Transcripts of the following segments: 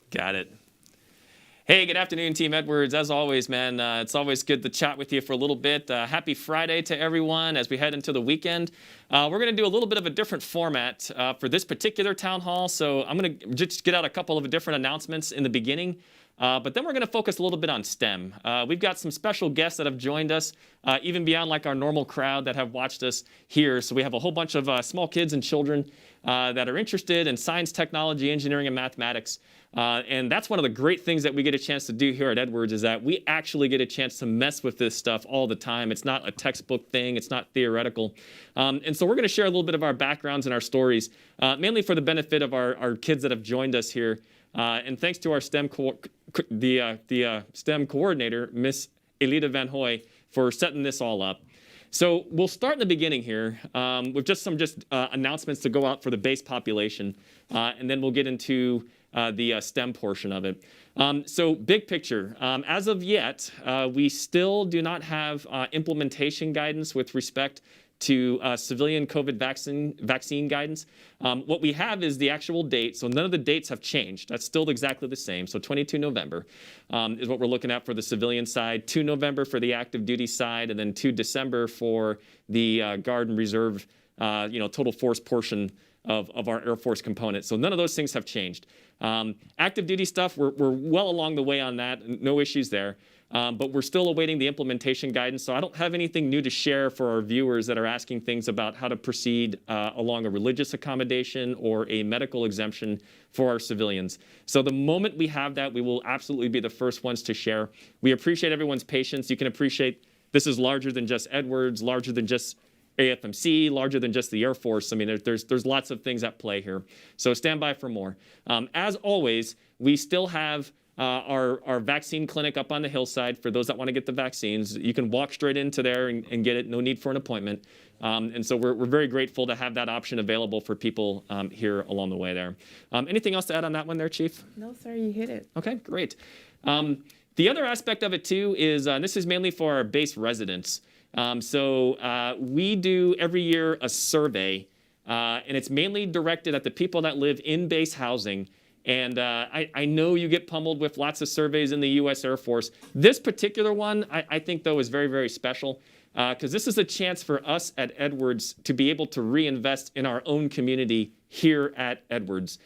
Got it. Hey, good afternoon, Team Edwards. As always, man, it's always good to chat with you for a little bit. Happy Friday to everyone as we head into the weekend. We're going to do a little bit of a different format for this particular town hall. So I'm going to just get out a couple of different announcements in the beginning. But then we're going to focus a little bit on STEM. We've got some special guests that have joined us, even beyond like our normal crowd that have watched us here. So we have a whole bunch of small kids and children that are interested in science, technology, engineering, and mathematics. And that's one of the great things that we get a chance to do here at Edwards is that we actually get a chance to mess with this stuff all the time. It's not a textbook thing. It's not theoretical. And so we're going to share a little bit of our backgrounds and our stories, mainly for the benefit of our kids that have joined us here. And thanks to our STEM STEM coordinator, Miss Elita Van Hoy, for setting this all up. So we'll start in the beginning here with just some announcements to go out for the base population, and then we'll get into the STEM portion of it. So big picture, as of yet, we still do not have implementation guidance with respect to civilian COVID vaccine guidance. What we have is the actual date, so none of the dates have changed. That's still exactly the same. So 22 November is what we're looking at for the civilian side, 2 November for the active duty side, and then 2 December for the Guard and Reserve, total force portion of our Air Force component. So none of those things have changed. Active duty stuff, we're well along the way on that, no issues there. But we're still awaiting the implementation guidance, so I don't have anything new to share for our viewers that are asking things about how to proceed along a religious accommodation or a medical exemption for our civilians. So the moment we have that, we will absolutely be the first ones to share. We appreciate everyone's patience. You can appreciate this is larger than just Edwards, larger than just AFMC, larger than just the Air Force. I mean, there's lots of things at play here. So stand by for more. As always, we still have our vaccine clinic up on the hillside for those that want to get the vaccines. You can walk straight into there and get it. No need for an appointment. And so we're very grateful to have that option available for people here along the way there. Anything else to add on that one there, Chief? No, sir, you hit it. Okay, great. The other aspect of it, too, is this is mainly for our base residents. So we do every year a survey, and it's mainly directed at the people that live in base housing. And I know you get pummeled with lots of surveys in the U.S. Air Force. This particular one, I think, though, is very, very special because this is a chance for us at Edwards to be able to reinvest in our own community here at Edwards.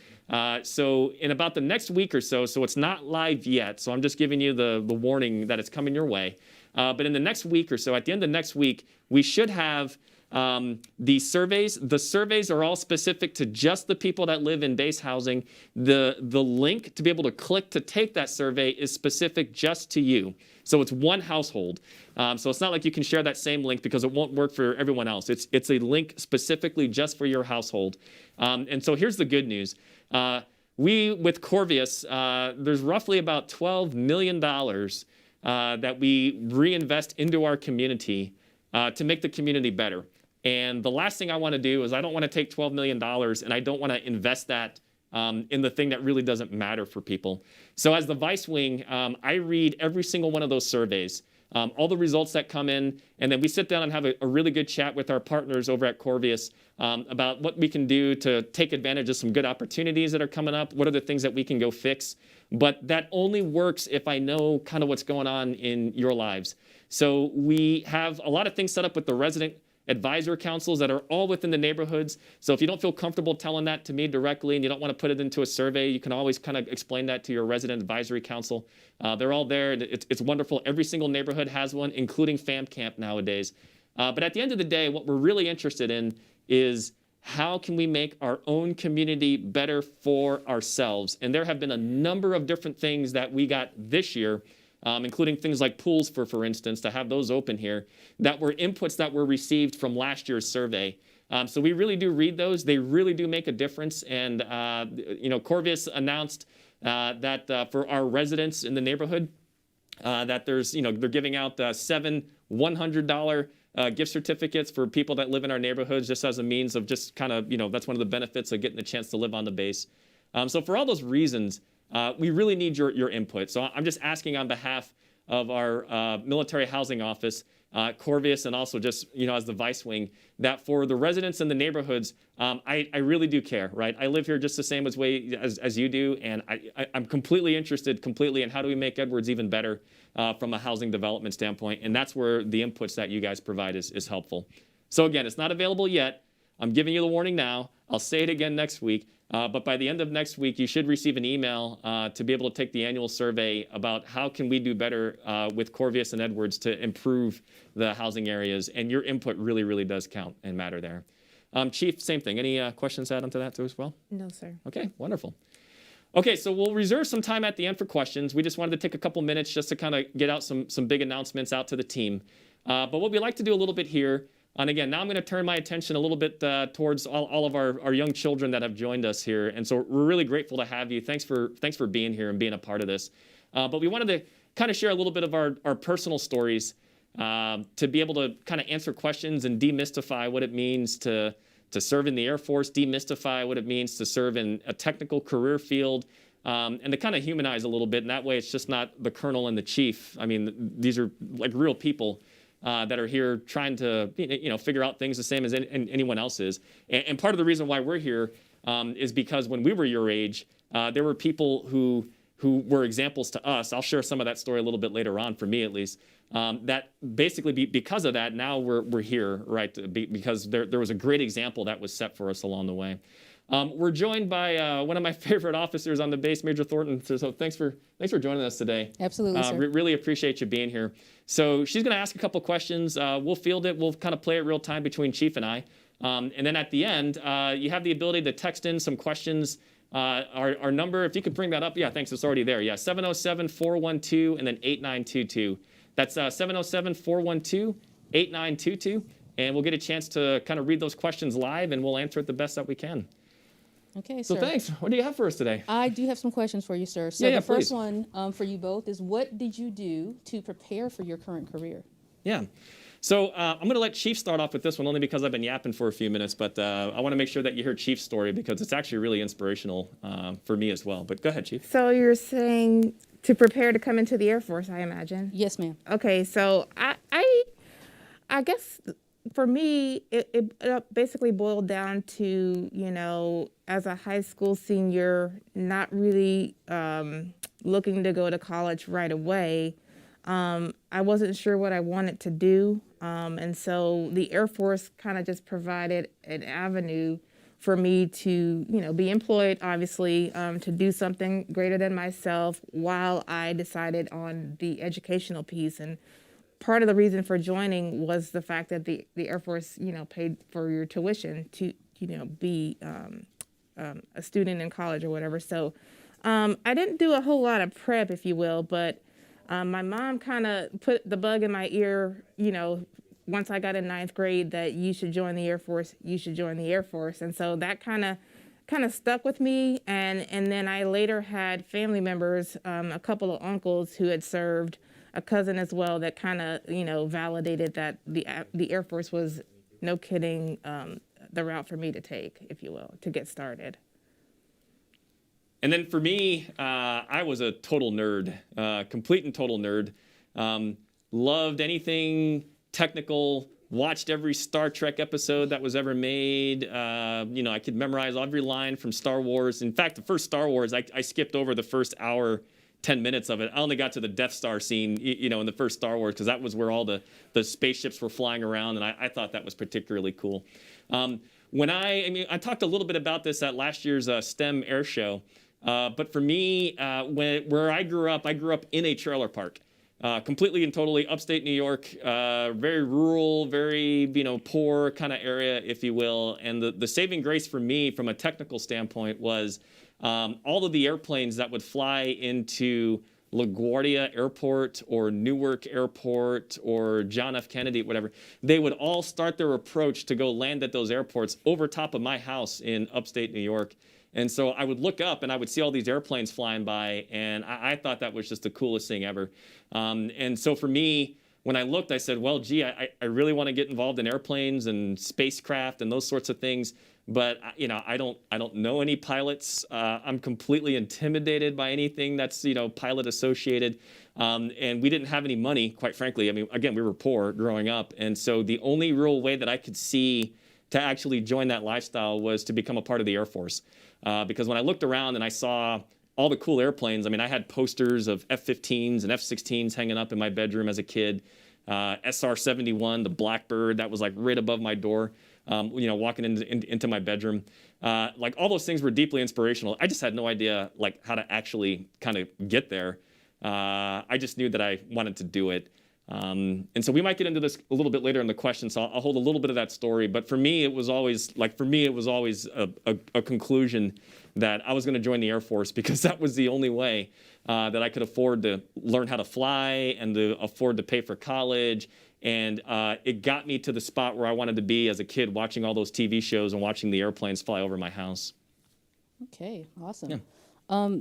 So in about the next week or so it's not live yet, so I'm just giving you the warning that it's coming your way. But in the next week or so, at the end of next week, we should have the surveys. The surveys are all specific to just the people that live in base housing. The link to be able to click to take that survey is specific just to you. So it's one household. So it's not like you can share that same link because it won't work for everyone else. It's a link specifically just for your household. And so here's the good news. We, with Corvius, there's roughly about $12 million that we reinvest into our community to make the community better. And the last thing I want to do is I don't want to take $12 million and I don't want to invest that in the thing that really doesn't matter for people. So as the Vice Wing, I read every single one of those surveys, all the results that come in, and then we sit down and have a really good chat with our partners over at Corvius about what we can do to take advantage of some good opportunities that are coming up, what are the things that we can go fix. But that only works if I know kind of what's going on in your lives. So we have a lot of things set up with the resident advisor councils that are all within the neighborhoods. So if you don't feel comfortable telling that to me directly and you don't want to put it into a survey, you can always kind of explain that to your resident advisory council. They're all there. It's wonderful. Every single neighborhood has one, including Fam Camp nowadays. But at the end of the day, what we're really interested in is how can we make our own community better for ourselves? And there have been a number of different things that we got this year, including things like pools, for instance, to have those open here, that were inputs that were received from last year's survey. So we really do read those. They really do make a difference. And, Corvius announced that for our residents in the neighborhood, that there's, they're giving out 7 $100 gift certificates for people that live in our neighborhoods just as a means of just kind of, that's one of the benefits of getting the chance to live on the base. So for all those reasons, we really need your input. So I'm just asking on behalf of our military housing office Corvius, and also just, as the vice wing, that for the residents in the neighborhoods, I really do care, right? I live here just the same as you do, and I'm completely interested in how do we make Edwards even better from a housing development standpoint, and that's where the inputs that you guys provide is helpful. So again, it's not available yet. I'm giving you the warning now. I'll say it again next week. But by the end of next week, you should receive an email to be able to take the annual survey about how can we do better with Corvius and Edwards to improve the housing areas. And your input really, really does count and matter there. Chief, same thing. Any questions to add onto that too as well? No, sir. Okay, wonderful. Okay, so we'll reserve some time at the end for questions. We just wanted to take a couple minutes just to kind of get out some big announcements out to the team. But what we like to do a little bit here, and again, now I'm going to turn my attention a little bit towards all of our young children that have joined us here. And so we're really grateful to have you. Thanks for being here and being a part of this. But we wanted to kind of share a little bit of our personal stories to be able to kind of answer questions and demystify what it means to serve in the Air Force, demystify what it means to serve in a technical career field, and to kind of humanize a little bit. And that way it's just not the colonel and the chief. I mean, these are like real people that are here trying to figure out things the same as anyone else is. And part of the reason why we're here is because when we were your age, there were people who were examples to us. I'll share some of that story a little bit later on, for me at least. That basically, because of that, now we're here, right? Because there was a great example that was set for us along the way. We're joined by one of my favorite officers on the base, Major Thornton. So thanks for joining us today. Absolutely, sir. Really appreciate you being here. So she's going to ask a couple questions. We'll field it. We'll kind of play it real time between Chief and I. And then at the end, you have the ability to text in some questions. Our number, if you could bring that up. Yeah, thanks. It's already there. Yeah, 707-412 and then 8922. That's 707-412-8922. And we'll get a chance to kind of read those questions live, and we'll answer it the best that we can. Okay, so sir. Thanks. What do you have for us today? I do have some questions for you, sir. So the first please. one for you both is, what did you do to prepare for your current career? Yeah. So I'm going to let Chief start off with this one, only because I've been yapping for a few minutes. But I want to make sure that you hear Chief's story, because it's actually really inspirational for me as well. But go ahead, Chief. So you're saying to prepare to come into the Air Force, I imagine? Yes, ma'am. Okay, so I guess for me, it basically boiled down to, as a high school senior, not really looking to go to college right away. I wasn't sure what I wanted to do. And so the Air Force kind of just provided an avenue for me to, be employed, obviously, to do something greater than myself while I decided on the educational piece. And part of the reason for joining was the fact that the Air Force, paid for your tuition to, be a student in college or whatever. So I didn't do a whole lot of prep, if you will, but my mom kind of put the bug in my ear, once I got in 9th grade, that you should join the Air Force, you should join the Air Force. And so that kind of stuck with me. And then I later had family members, a couple of uncles who had served, a cousin as well, that kind of, validated that the Air Force was, no kidding, the route for me to take, if you will, to get started. And then for me, I was a total nerd, complete and total nerd. Loved anything technical, watched every Star Trek episode that was ever made. I could memorize every line from Star Wars. In fact, the first Star Wars, I skipped over the first hour, 10 minutes of it. I only got to the Death Star scene, in the first Star Wars, because that was where all the spaceships were flying around, and I thought that was particularly cool. I talked a little bit about this at last year's STEM Air Show. But for me, where I grew up in a trailer park, completely and totally upstate New York, very rural, very poor kind of area, if you will. And the saving grace for me, from a technical standpoint, was all of the airplanes that would fly into LaGuardia Airport or Newark Airport or John F. Kennedy, whatever. They would all start their approach to go land at those airports over top of my house in upstate New York. And so I would look up and I would see all these airplanes flying by, and I thought that was just the coolest thing ever. And so for me, when I looked, I said, well, gee, I really want to get involved in airplanes and spacecraft and those sorts of things. but I don't know any pilots. I'm completely intimidated by anything that's pilot associated, and we didn't have any money, quite frankly. I mean, again, we were poor growing up, and so the only real way that I could see to actually join that lifestyle was to become a part of the Air Force, because when I looked around and I saw all the cool airplanes, I mean, I had posters of F-15s and F-16s hanging up in my bedroom as a kid. SR-71, the Blackbird, that was like right above my door, walking into my bedroom. Like all those things were deeply inspirational. I just had no idea like how to actually kind of get there. I just knew that I wanted to do it. And so we might get into this a little bit later in the question, so I'll hold a little bit of that story. But for me, it was always a conclusion that I was going to join the Air Force because that was the only way that I could afford to learn how to fly and to afford to pay for college. And it got me to the spot where I wanted to be as a kid, watching all those TV shows and watching the airplanes fly over my house. Okay, awesome. Yeah.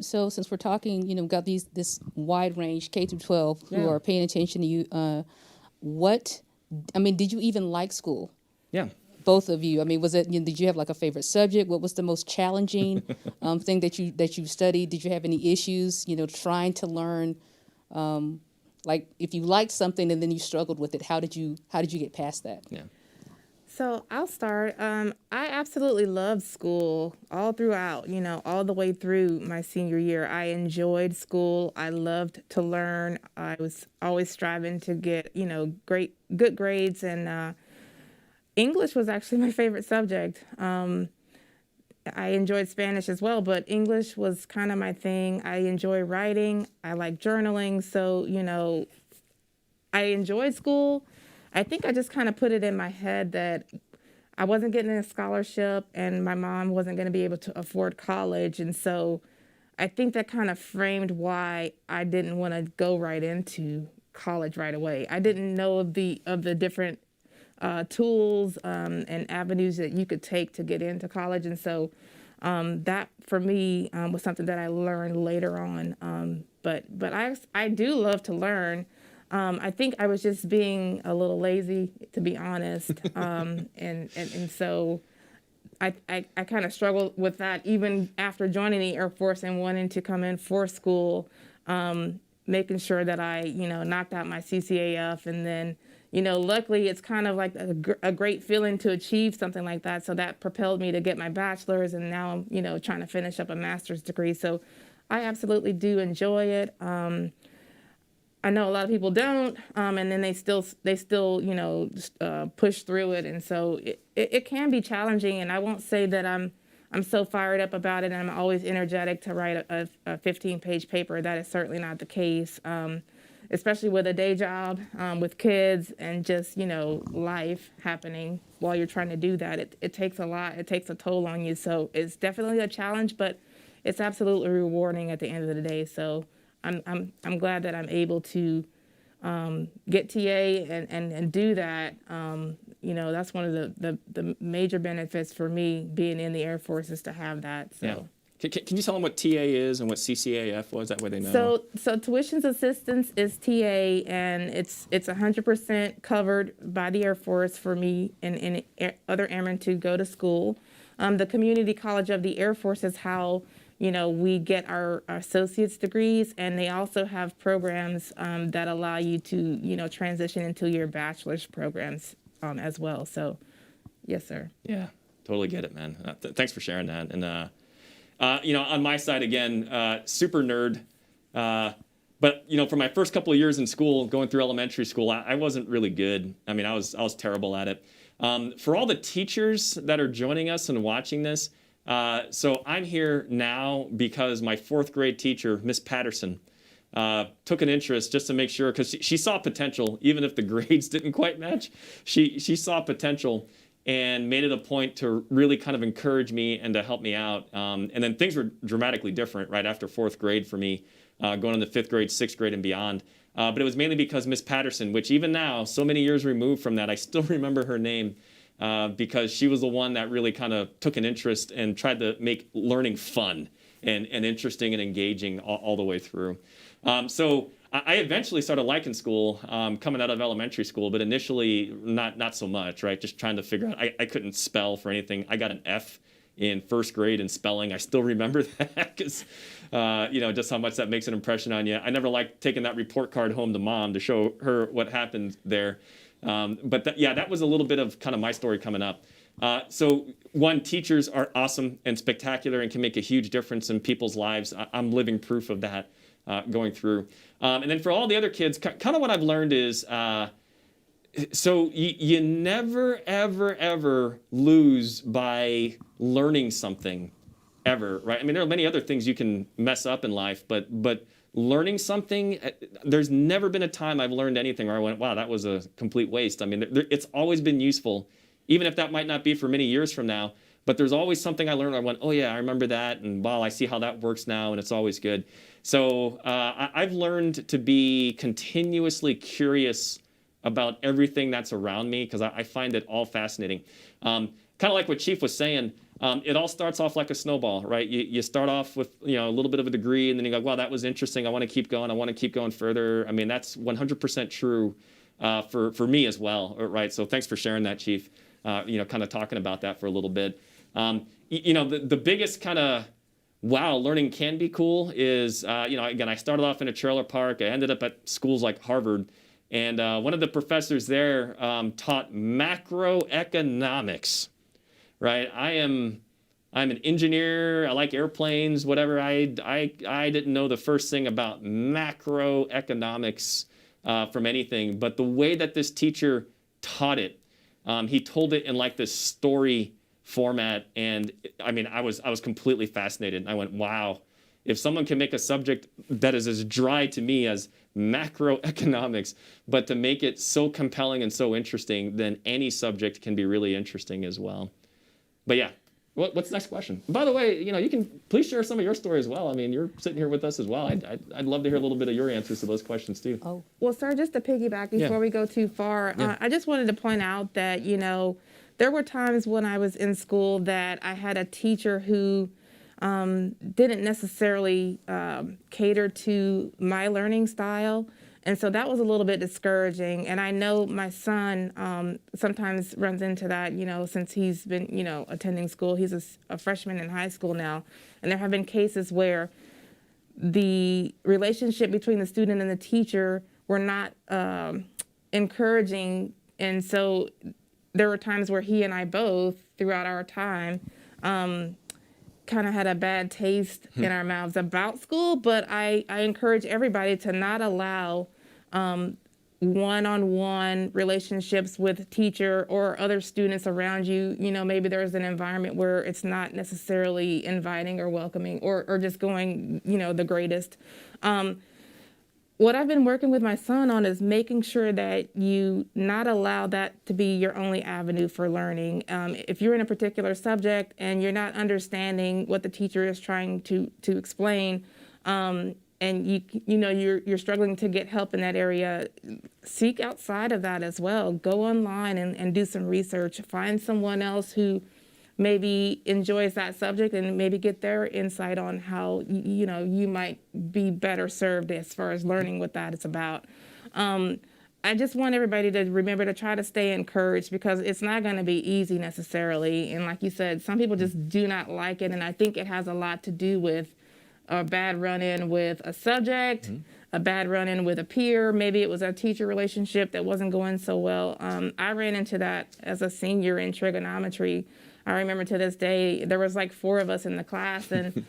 So since we're talking, we've got this wide range, K through 12, who are paying attention to you, did you even like school? Yeah. Both of you. I mean, did you have like a favorite subject? What was the most challenging thing that you studied? Did you have any issues, trying to learn? Like if you liked something and then you struggled with it, how did you get past that? Yeah. So I'll start. I absolutely loved school all throughout, all the way through my senior year. I enjoyed school. I loved to learn. I was always striving to get, good grades. And English was actually my favorite subject. I enjoyed Spanish as well, but English was kind of my thing. I enjoy writing. I like journaling. So, I enjoyed school. I think I just kind of put it in my head that I wasn't getting a scholarship and my mom wasn't going to be able to afford college. And so I think that kind of framed why I didn't want to go right into college right away. I didn't know of the different tools and avenues that you could take to get into college. And so that for me was something that I learned later on. But I do love to learn. I think I was just being a little lazy, to be honest, and so I kind of struggled with that even after joining the Air Force and wanting to come in for school, making sure that I knocked out my CCAF, and then luckily it's kind of like a great feeling to achieve something like that. So that propelled me to get my bachelor's, and now I'm trying to finish up a master's degree. So I absolutely do enjoy it. I know a lot of people don't, and then they still push through it, and so it can be challenging. And I won't say that I'm so fired up about it, and I'm always energetic to write a 15-page paper. That is certainly not the case, especially with a day job, with kids, and just life happening while you're trying to do that. It takes a lot. It takes a toll on you. So it's definitely a challenge, but it's absolutely rewarding at the end of the day. So I'm glad that I'm able to get TA and do that. That's one of the major benefits for me being in the Air Force is to have that. So. Yeah. Can you tell them what TA is and what CCAF was? That way they know. So tuition assistance is TA, and it's 100% covered by the Air Force for me and other airmen to go to school. The Community College of the Air Force is how we get our associate's degrees, and they also have programs that allow you to, transition into your bachelor's programs as well. So, yes, sir. Yeah, totally get it, man. Thanks for sharing that. And, on my side, again, super nerd. But, for my first couple of years in school, going through elementary school, I wasn't really good. I mean, I was terrible at it. For all the teachers that are joining us and watching this, so I'm here now because my 4th grade teacher, Miss Patterson, took an interest just to make sure, because she saw potential, even if the grades didn't quite match. She saw potential and made it a point to really kind of encourage me and to help me out. And then things were dramatically different right after 4th grade for me, going into 5th grade, 6th grade, and beyond. But it was mainly because Miss Patterson, which even now, so many years removed from that, I still remember her name. Because she was the one that really kind of took an interest and tried to make learning fun and interesting and engaging all the way through. So I eventually started liking school coming out of elementary school, but initially not so much, right? Just trying to figure out. I couldn't spell for anything. I got an F in first grade in spelling. I still remember that because, just how much that makes an impression on you. I never liked taking that report card home to mom to show her what happened there. But that was a little bit of kind of my story coming up. So one, teachers are awesome and spectacular and can make a huge difference in people's lives. I'm living proof of that going through. And then for all the other kids, kind of what I've learned is, so you never, ever, ever lose by learning something, ever, right? I mean, there are many other things you can mess up in life, but learning something, there's never been a time I've learned anything where I went, wow, that was a complete waste. I mean, it's always been useful, even if that might not be for many years from now. But there's always something I learned. I went, oh yeah, I remember that, and wow, I see how that works now, and it's always good. So I've learned to be continuously curious about everything that's around me because I find it all fascinating. Kind of like what Chief was saying, it all starts off like a snowball, right? You start off with a little bit of a degree, and then you go, wow, that was interesting. I want to keep going. I want to keep going further. I mean, that's 100% true for me as well, right? So thanks for sharing that, Chief. Kind of talking about that for a little bit. The biggest kind of wow, learning can be cool is, again, I started off in a trailer park. I ended up at schools like Harvard. And one of the professors there taught macroeconomics, right? I'm an engineer. I like airplanes, whatever. I didn't know the first thing about macroeconomics from anything. But the way that this teacher taught it, he told it in like this story format, and I mean, I was completely fascinated. I went, wow, if someone can make a subject that is as dry to me as macroeconomics, but to make it so compelling and so interesting, then any subject can be really interesting as well. But yeah, what's the next question? By the way, you can please share some of your story as well. I mean, you're sitting here with us as well. I'd love to hear a little bit of your answers to those questions too. Oh, Well, sir, just to piggyback before we go too far, I just wanted to point out that, there were times when I was in school that I had a teacher who didn't necessarily cater to my learning style. And so that was a little bit discouraging. And I know my son sometimes runs into that, since he's been, attending school. He's a freshman in high school now. And there have been cases where the relationship between the student and the teacher were not encouraging. And so there were times where he and I both, throughout our time, kind of had a bad taste in our mouths about school. But I encourage everybody to not allow one-on-one relationships with teacher or other students around you. Maybe there's an environment where it's not necessarily inviting or welcoming or just going, the greatest. What I've been working with my son on is making sure that you not allow that to be your only avenue for learning. If you're in a particular subject and you're not understanding what the teacher is trying to explain, and you're struggling to get help in that area, seek outside of that as well. Go online and do some research. Find someone else who maybe enjoys that subject and maybe get their insight on how you might be better served as far as learning what that is about. I just want everybody to remember to try to stay encouraged because it's not going to be easy necessarily. And like you said, some people just do not like it. And I think it has a lot to do with a bad run-in with a subject, a bad run-in with a peer. Maybe it was a teacher relationship that wasn't going so well. I ran into that as a senior in trigonometry. I remember to this day, there was like 4 of us in the class, and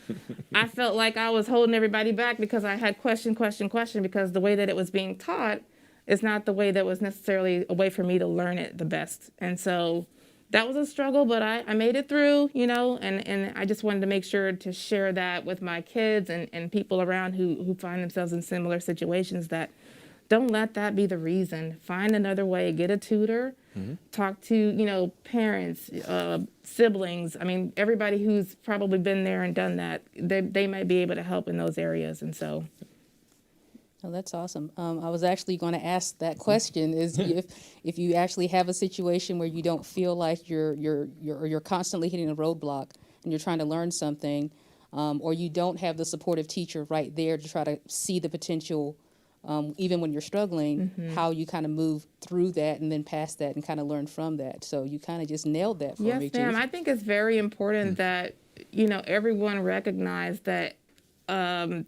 I felt like I was holding everybody back because I had question, because the way that it was being taught is not the way that was necessarily a way for me to learn it the best. And so that was a struggle, but I made it through, and I just wanted to make sure to share that with my kids and people around who find themselves in similar situations, that don't let that be the reason. Find another way, get a tutor, talk to, parents, siblings. I mean, everybody who's probably been there and done that, they might be able to help in those areas. And so. Oh, that's awesome. I was actually going to ask that question: is if you actually have a situation where you don't feel like you're constantly hitting a roadblock and you're trying to learn something, or you don't have the supportive teacher right there to try to see the potential even when you're struggling, how you kind of move through that and then past that and kind of learn from that. So you kind of just nailed that for me, Yes, Chief. ma'am. I think it's very important that, everyone recognize that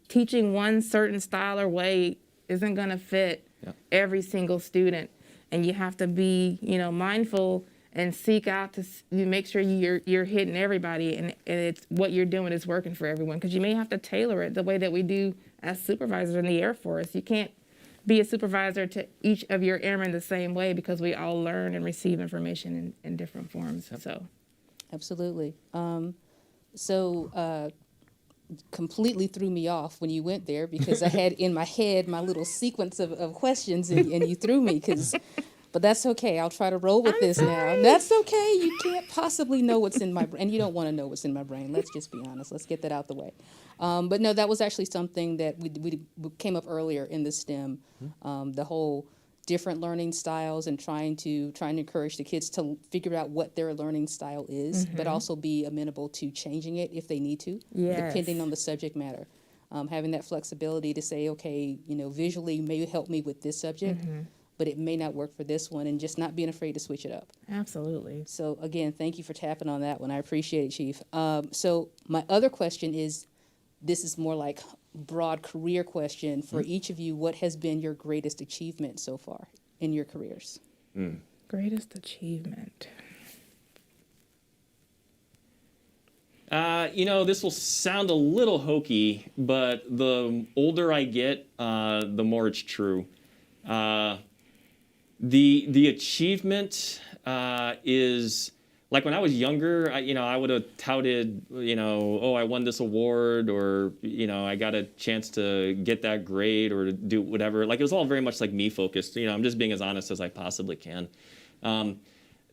teaching one certain style or way isn't going to fit every single student. And you have to be, mindful and seek out to make sure you're hitting everybody and it's what you're doing is working for everyone. Because you may have to tailor it the way that we do as supervisors in the Air Force. You can't be a supervisor to each of your airmen the same way because we all learn and receive information in different forms. So, Absolutely. Completely threw me off when you went there because I had in my head my little sequence of questions and you threw me but that's okay. I'll try to roll with this now. That's okay. You can't possibly know what's in my brain. And you don't want to know what's in my brain. Let's just be honest. Let's get that out the way. But no, that was actually something that we came up earlier in the STEM, the whole different learning styles and trying to encourage the kids to figure out what their learning style is, but also be amenable to changing it if they need to, depending on the subject matter. Having that flexibility to say, okay, visually may help me with this subject, but it may not work for this one, and just not being afraid to switch it up. absolutely. So again, thank you for tapping on that one. I appreciate it, Chief. So my other question is, this is more like broad career question for each of you. What has been your greatest achievement so far in your careers? Greatest achievement. This will sound a little hokey, but the older I get, the more it's true. The achievement is, like when I was younger, I would have touted, oh, I won this award, or, I got a chance to get that grade or to do whatever. Like, it was all very much like me focused. I'm just being as honest as I possibly can.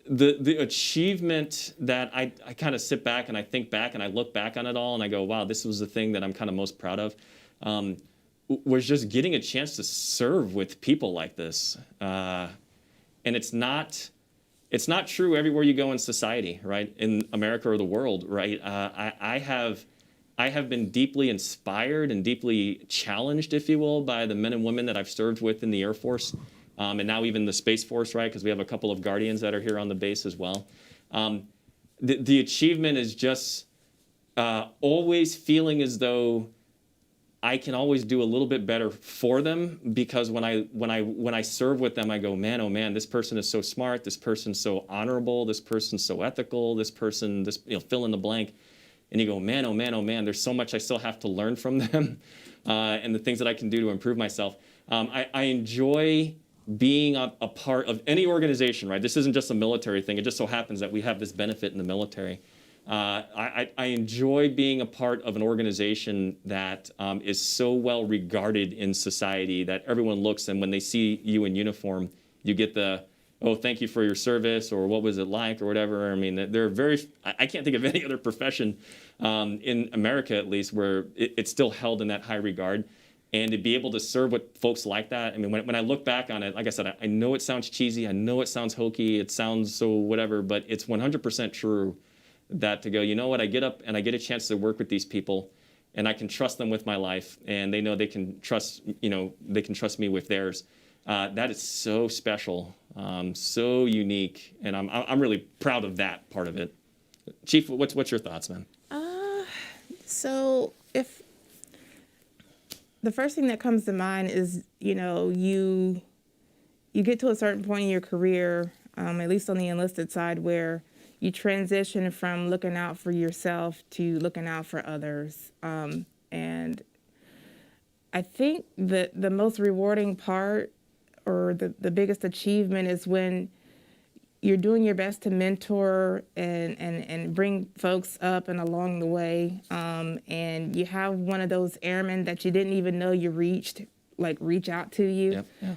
The achievement that I kind of sit back and I think back and I look back on it all and I go, wow, this was the thing that I'm kind of most proud of, was just getting a chance to serve with people like this. And it's not true everywhere you go in society, right? In America or the world, right? I have been deeply inspired and deeply challenged, if you will, by the men and women that I've served with in the Air Force, and now even the Space Force, right? Because we have a couple of Guardians that are here on the base as well. The achievement is just always feeling as though I can always do a little bit better for them, because when I serve with them, I go, man, oh man, this person is so smart, this person's so honorable, this person's so ethical, this fill in the blank, and you go, man, oh man, oh man, there's so much I still have to learn from them, and the things that I can do to improve myself. I enjoy being a part of any organization, right? This isn't just a military thing. It just so happens that we have this benefit in the military. I enjoy being a part of an organization that is so well regarded in society that everyone looks, and when they see you in uniform, you get the, oh, thank you for your service, or what was it like, or whatever. I mean, I can't think of any other profession in America, at least, where it's still held in that high regard. And to be able to serve with folks like that, I mean, when I look back on it, like I said, I know it sounds cheesy, I know it sounds hokey, it sounds so whatever, but it's 100% true. That to go, you know what, I get up and I get a chance to work with these people, and I can trust them with my life, and they know they can trust me with theirs. That is so special, so unique, and I'm really proud of that part of it. Chief, what's your thoughts, man? So if the first thing that comes to mind is, you get to a certain point in your career, at least on the enlisted side, where you transition from looking out for yourself to looking out for others. And I think that the most rewarding part, or the biggest achievement, is when you're doing your best to mentor and bring folks up and along the way. And you have one of those airmen that you didn't even know you reached, reach out to you. Yep. Yeah.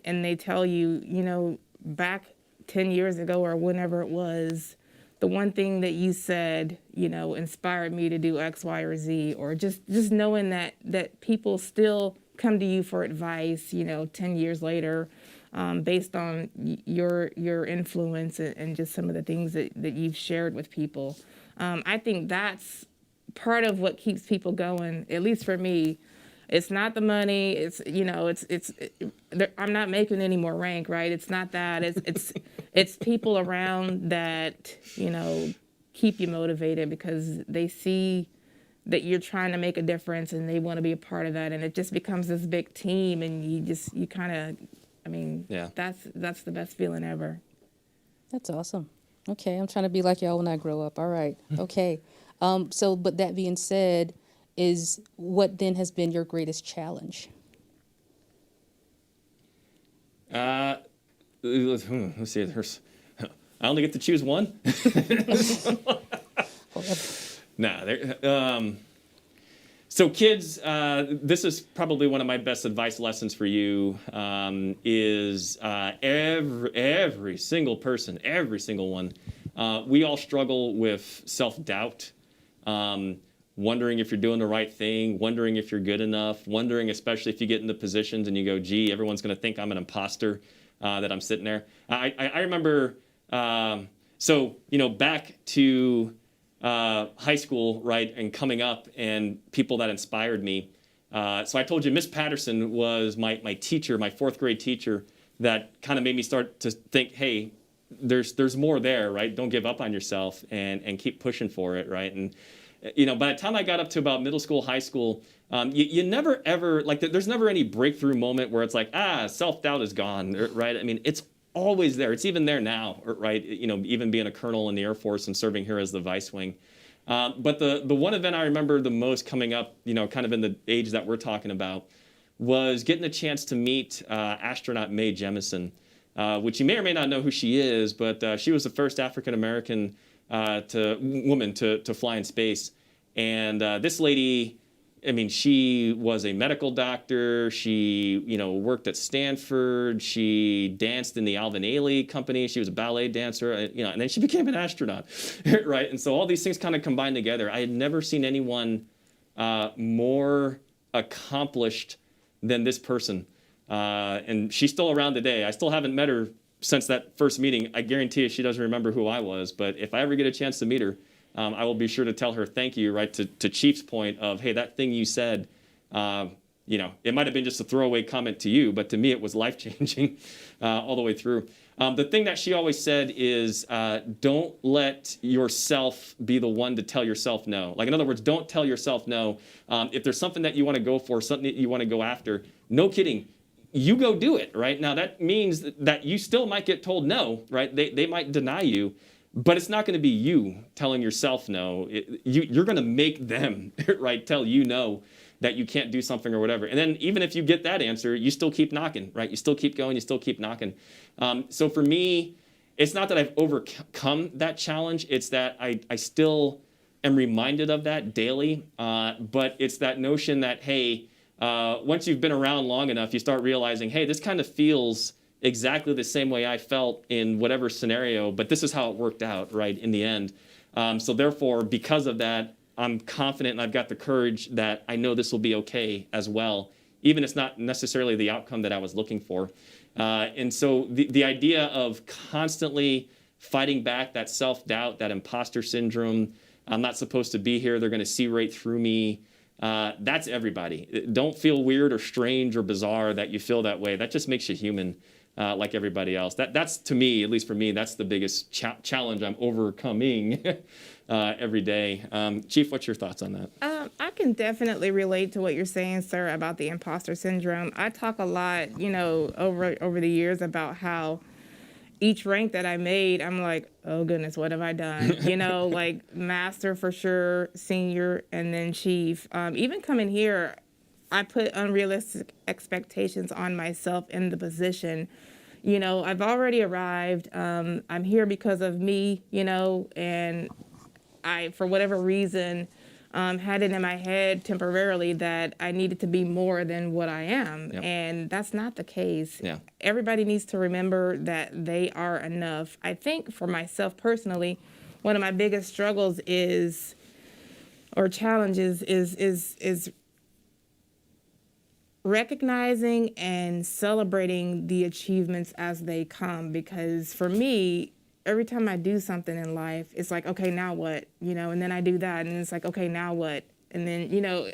And they tell you, back 10 years ago or whenever it was, the one thing that you said, inspired me to do X, Y, or Z, or just knowing that people still come to you for advice, 10 years later, based on your influence and just some of the things that you've shared with people. I think that's part of what keeps people going, at least for me. It's not the money. It's, you know, I'm not making any more rank, right? It's not that. It's people around that, you know, keep you motivated because they see that you're trying to make a difference and they want to be a part of that. And it just becomes this big team, and you kind of, I mean, that's the best feeling ever. That's awesome. Okay, I'm trying to be like y'all when I grow up. All right. Okay. So, but that being said, is what then has been your greatest challenge? Let's see. I only get to choose one. So kids, this is probably one of my best advice lessons for you, is every single person, every single one, we all struggle with self-doubt, wondering if you're doing the right thing, wondering if you're good enough, wondering especially if you get into positions and you go, gee, everyone's going to think I'm an imposter, that I'm sitting there. I remember, so, you know, back to high school, right, and coming up, and people that inspired me. So I told you Miss Patterson was my teacher, my fourth grade teacher, that kind of made me start to think, hey, there's more there, right? Don't give up on yourself and keep pushing for it, right? And you know, by the time I got up to about middle school, high school, you never ever, like, there's never any breakthrough moment where it's like, self-doubt is gone, right? I mean, it's always there. It's even there now, right? You know, even being a colonel in the Air Force and serving here as the vice wing. But the one event I remember the most coming up, you know, kind of in the age that we're talking about, was getting a chance to meet Astronaut Mae Jemison, which you may or may not know who she is, but she was the first African-American woman to fly in space. And this lady, I mean, she was a medical doctor. She, you know, worked at Stanford. She danced in the Alvin Ailey Company. She was a ballet dancer, you know, and then she became an astronaut, right? And so all these things kind of combined together. I had never seen anyone more accomplished than this person. And she's still around today. I still haven't met her since that first meeting. I guarantee you she doesn't remember who I was. But if I ever get a chance to meet her, I will be sure to tell her thank you, right, to Chief's point of, hey, that thing you said, you know, it might have been just a throwaway comment to you, but to me it was life-changing all the way through. The thing that she always said is, don't let yourself be the one to tell yourself no. Like, in other words, don't tell yourself no. If there's something that you want to go for, something that you want to go after, no kidding, you go do it, right? Now, that means that you still might get told no, right? They might deny you. But it's not going to be you telling yourself no. You're going to make them, right, tell you no, that you can't do something or whatever. And then even if you get that answer, you still keep knocking, right? You still keep going, you still keep knocking. So for me, it's not that I've overcome that challenge. It's that I still am reminded of that daily. But it's that notion that, hey, once you've been around long enough, you start realizing, hey, this kind of feels exactly the same way I felt in whatever scenario, but this is how it worked out, right, in the end. So therefore, because of that, I'm confident and I've got the courage that I know this will be okay as well, even if it's not necessarily the outcome that I was looking for. And so the idea of constantly fighting back that self-doubt, that imposter syndrome, I'm not supposed to be here, they're going to see right through me, that's everybody. Don't feel weird or strange or bizarre that you feel that way. That just makes you human. Like everybody else. That's, to me, at least for me, that's the biggest challenge I'm overcoming every day. Chief, what's your thoughts on that? I can definitely relate to what you're saying, sir, about the imposter syndrome. I talk a lot, you know, over the years about how each rank that I made, I'm like, oh goodness, what have I done? You know, like master for sure, senior, and then chief. Even coming here, I put unrealistic expectations on myself in the position. You know, I've already arrived. I'm here because of me, you know, and I, for whatever reason, had it in my head temporarily that I needed to be more than what I am. Yep. And that's not the case. Yeah. Everybody needs to remember that they are enough. I think for myself personally, one of my biggest struggles is, or challenges is recognizing and celebrating the achievements as they come. Because for me, every time I do something in life, it's like, okay, now what? You know, and then I do that, and it's like, okay, now what? And then, you know,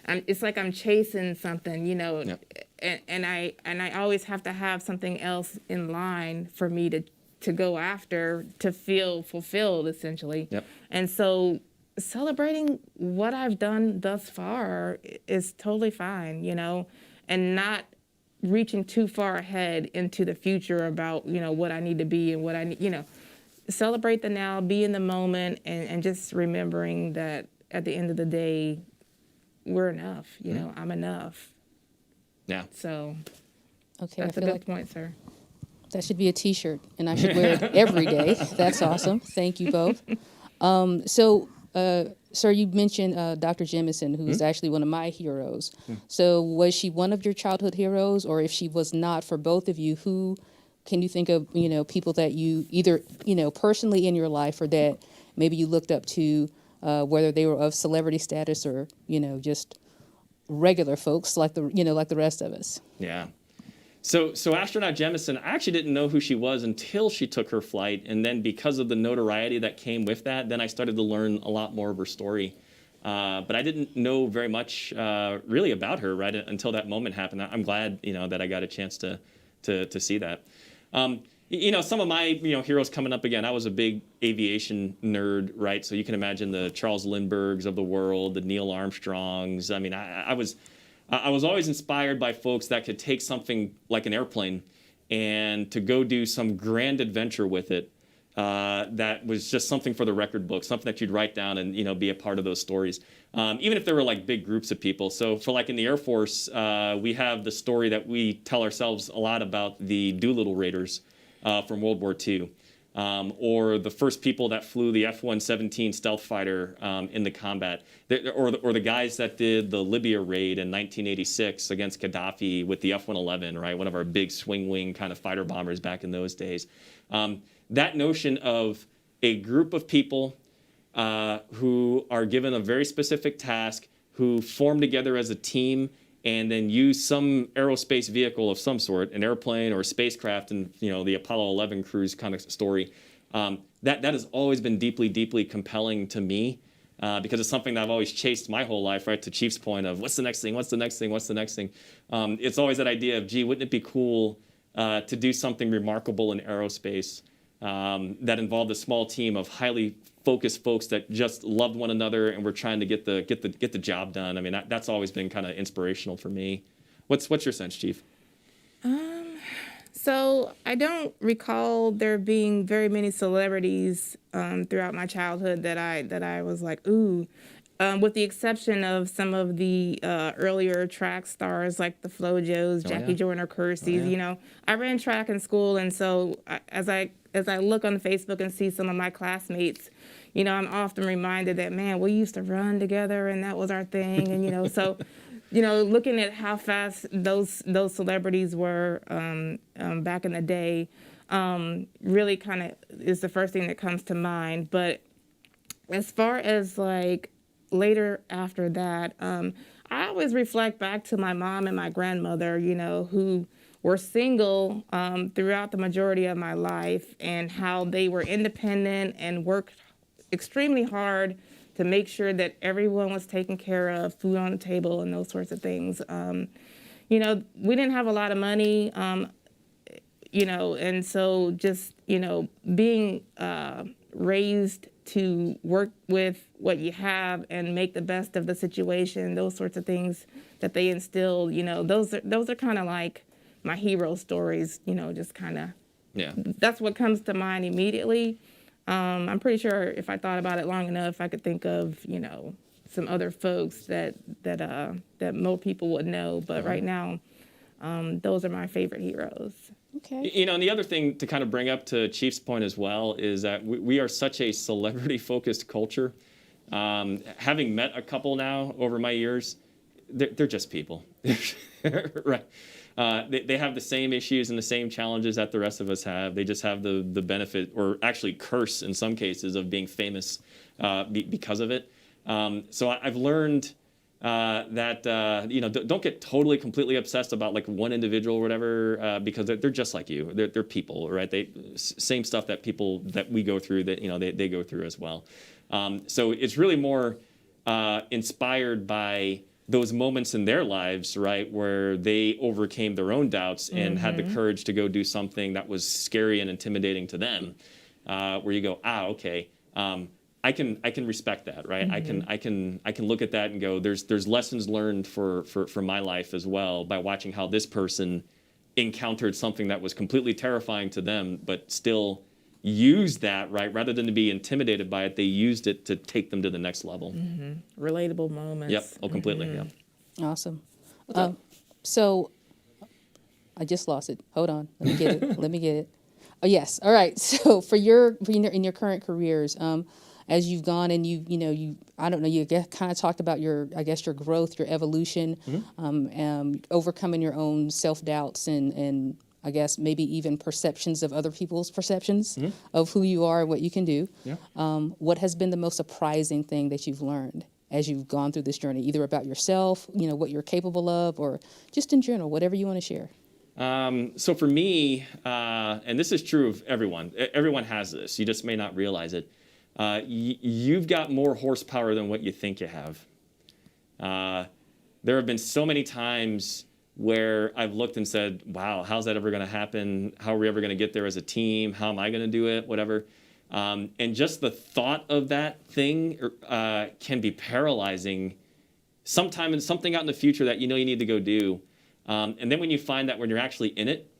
it's like I'm chasing something, you know, Yep. and I always have to have something else in line for me to go after to feel fulfilled, essentially. Yep. And so celebrating what I've done thus far is totally fine, you know, and not reaching too far ahead into the future about, you know, what I need to be and what I need, you know, celebrate the now, be in the moment, and just remembering that at the end of the day, we're enough, you know, I'm enough. Yeah. So Okay, that's I a feel good like point, sir. that should be a T-shirt, and I should wear it every day. That's awesome. Thank you both. Sir, you mentioned Dr. Jemison, who is actually one of my heroes. So was she one of your childhood heroes, or if she was not, for both of you, who can you think of, you know, people that you either, you know, personally in your life or that maybe you looked up to, whether they were of celebrity status or, you know, just regular folks like the rest of us? Yeah. So Astronaut Jemison, I actually didn't know who she was until she took her flight, and then because of the notoriety that came with that, then I started to learn a lot more of her story. But I didn't know very much really about her right until that moment happened. I'm glad, you know, that I got a chance to see that. You know, some of my, you know, heroes coming up again. I was a big aviation nerd, right? So you can imagine the Charles Lindberghs of the world, the Neil Armstrongs. I mean, I was always inspired by folks that could take something like an airplane and to go do some grand adventure with it. That was just something for the record book, something that you'd write down and, you know, be a part of those stories. Even if there were like big groups of people. So for like in the Air Force, we have the story that we tell ourselves a lot about the Doolittle Raiders from World War II. Or the first people that flew the F-117 stealth fighter in the combat, or the guys that did the Libya raid in 1986 against Gaddafi with the F-111, right? One of our big swing wing kind of fighter bombers back in those days. That notion of a group of people who are given a very specific task, who form together as a team, and then use some aerospace vehicle of some sort, an airplane or a spacecraft, and, you know, the Apollo 11 cruise kind of story. That has always been deeply, deeply compelling to me because it's something that I've always chased my whole life, right? To Chief's point of what's the next thing, what's the next thing, what's the next thing. It's always that idea of, gee, wouldn't it be cool to do something remarkable in aerospace that involved a small team of highly focused folks that just loved one another and were trying to get the job done. I mean, that's always been kind of inspirational for me. What's your sense, Chief? So I don't recall there being very many celebrities throughout my childhood that I was like, ooh, with the exception of some of the earlier track stars like the FloJos, Jackie Joyner Kersey's. You know, I ran track in school, and so as I look on Facebook and see some of my classmates, you know, I'm often reminded that, man, we used to run together and that was our thing. And, you know, so, you know, looking at how fast those celebrities were back in the day really kind of is the first thing that comes to mind. But as far as like later after that, I always reflect back to my mom and my grandmother, you know, who were single throughout the majority of my life, and how they were independent and worked extremely hard to make sure that everyone was taken care of, food on the table, and those sorts of things. You know, we didn't have a lot of money, you know, and so just, you know, being raised to work with what you have and make the best of the situation, those sorts of things that they instilled, you know, those are kind of like my hero stories, you know, just kind of, that's what comes to mind immediately. I'm pretty sure if I thought about it long enough, I could think of, you know, some other folks that more people would know. But right now, those are my favorite heroes. Okay. You know, and the other thing to kind of bring up to Chief's point as well is that we are such a celebrity-focused culture. Having met a couple now over my years, they're just people, right? They have the same issues and the same challenges that the rest of us have. They just have the benefit, or actually curse in some cases, of being famous because of it. So I've learned that you know, don't get totally completely obsessed about like one individual or whatever, because they're just like you. They're people, right? Same stuff that people that we go through, that, you know, they go through as well. So it's really more inspired by those moments in their lives, right, where they overcame their own doubts and had the courage to go do something that was scary and intimidating to them, where you go, okay, I can respect that, right? I can look at that and go, there's lessons learned for my life as well by watching how this person encountered something that was completely terrifying to them, but still used that, right? Rather than to be intimidated by it, they used it to take them to the next level. Relatable moments. Yep. Oh, completely. Yep. Awesome. So I just lost it. Hold on. Let me get it. Let me get it. Oh, yes. All right. So in your current careers, as you've gone and I don't know, you kind of talked about your growth, your evolution, overcoming your own self-doubts and I guess maybe even perceptions of other people's perceptions of who you are and what you can do. Yeah. What has been the most surprising thing that you've learned as you've gone through this journey, either about yourself, what you're capable of, or just in general, whatever you want to share? So for me, and this is true of everyone has this, you just may not realize it. You've got more horsepower than what you think you have. There have been so many times where I've looked and said, wow, how's that ever going to happen? How are we ever going to get there as a team? How am I going to do it? Whatever. And just the thought of that thing can be paralyzing. Sometimes something out in the future that you need to go do. And then when you find that when you're actually in it,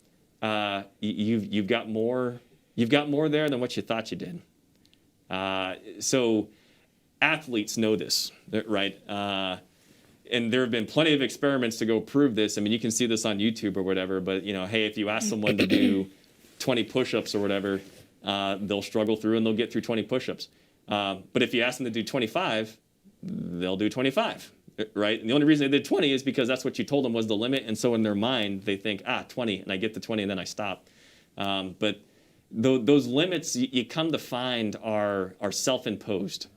you've got more there than what you thought you did. So athletes know this, right? And there have been plenty of experiments to go prove this. I mean, you can see this on YouTube or whatever, but hey, if you ask someone to do 20 push-ups or whatever, they'll struggle through and they'll get through 20 push-ups. But if you ask them to do 25, they'll do 25, right? And the only reason they did 20 is because that's what you told them was the limit. And so in their mind, they think, 20, and I get to 20 and then I stop. But those limits you come to find are self-imposed.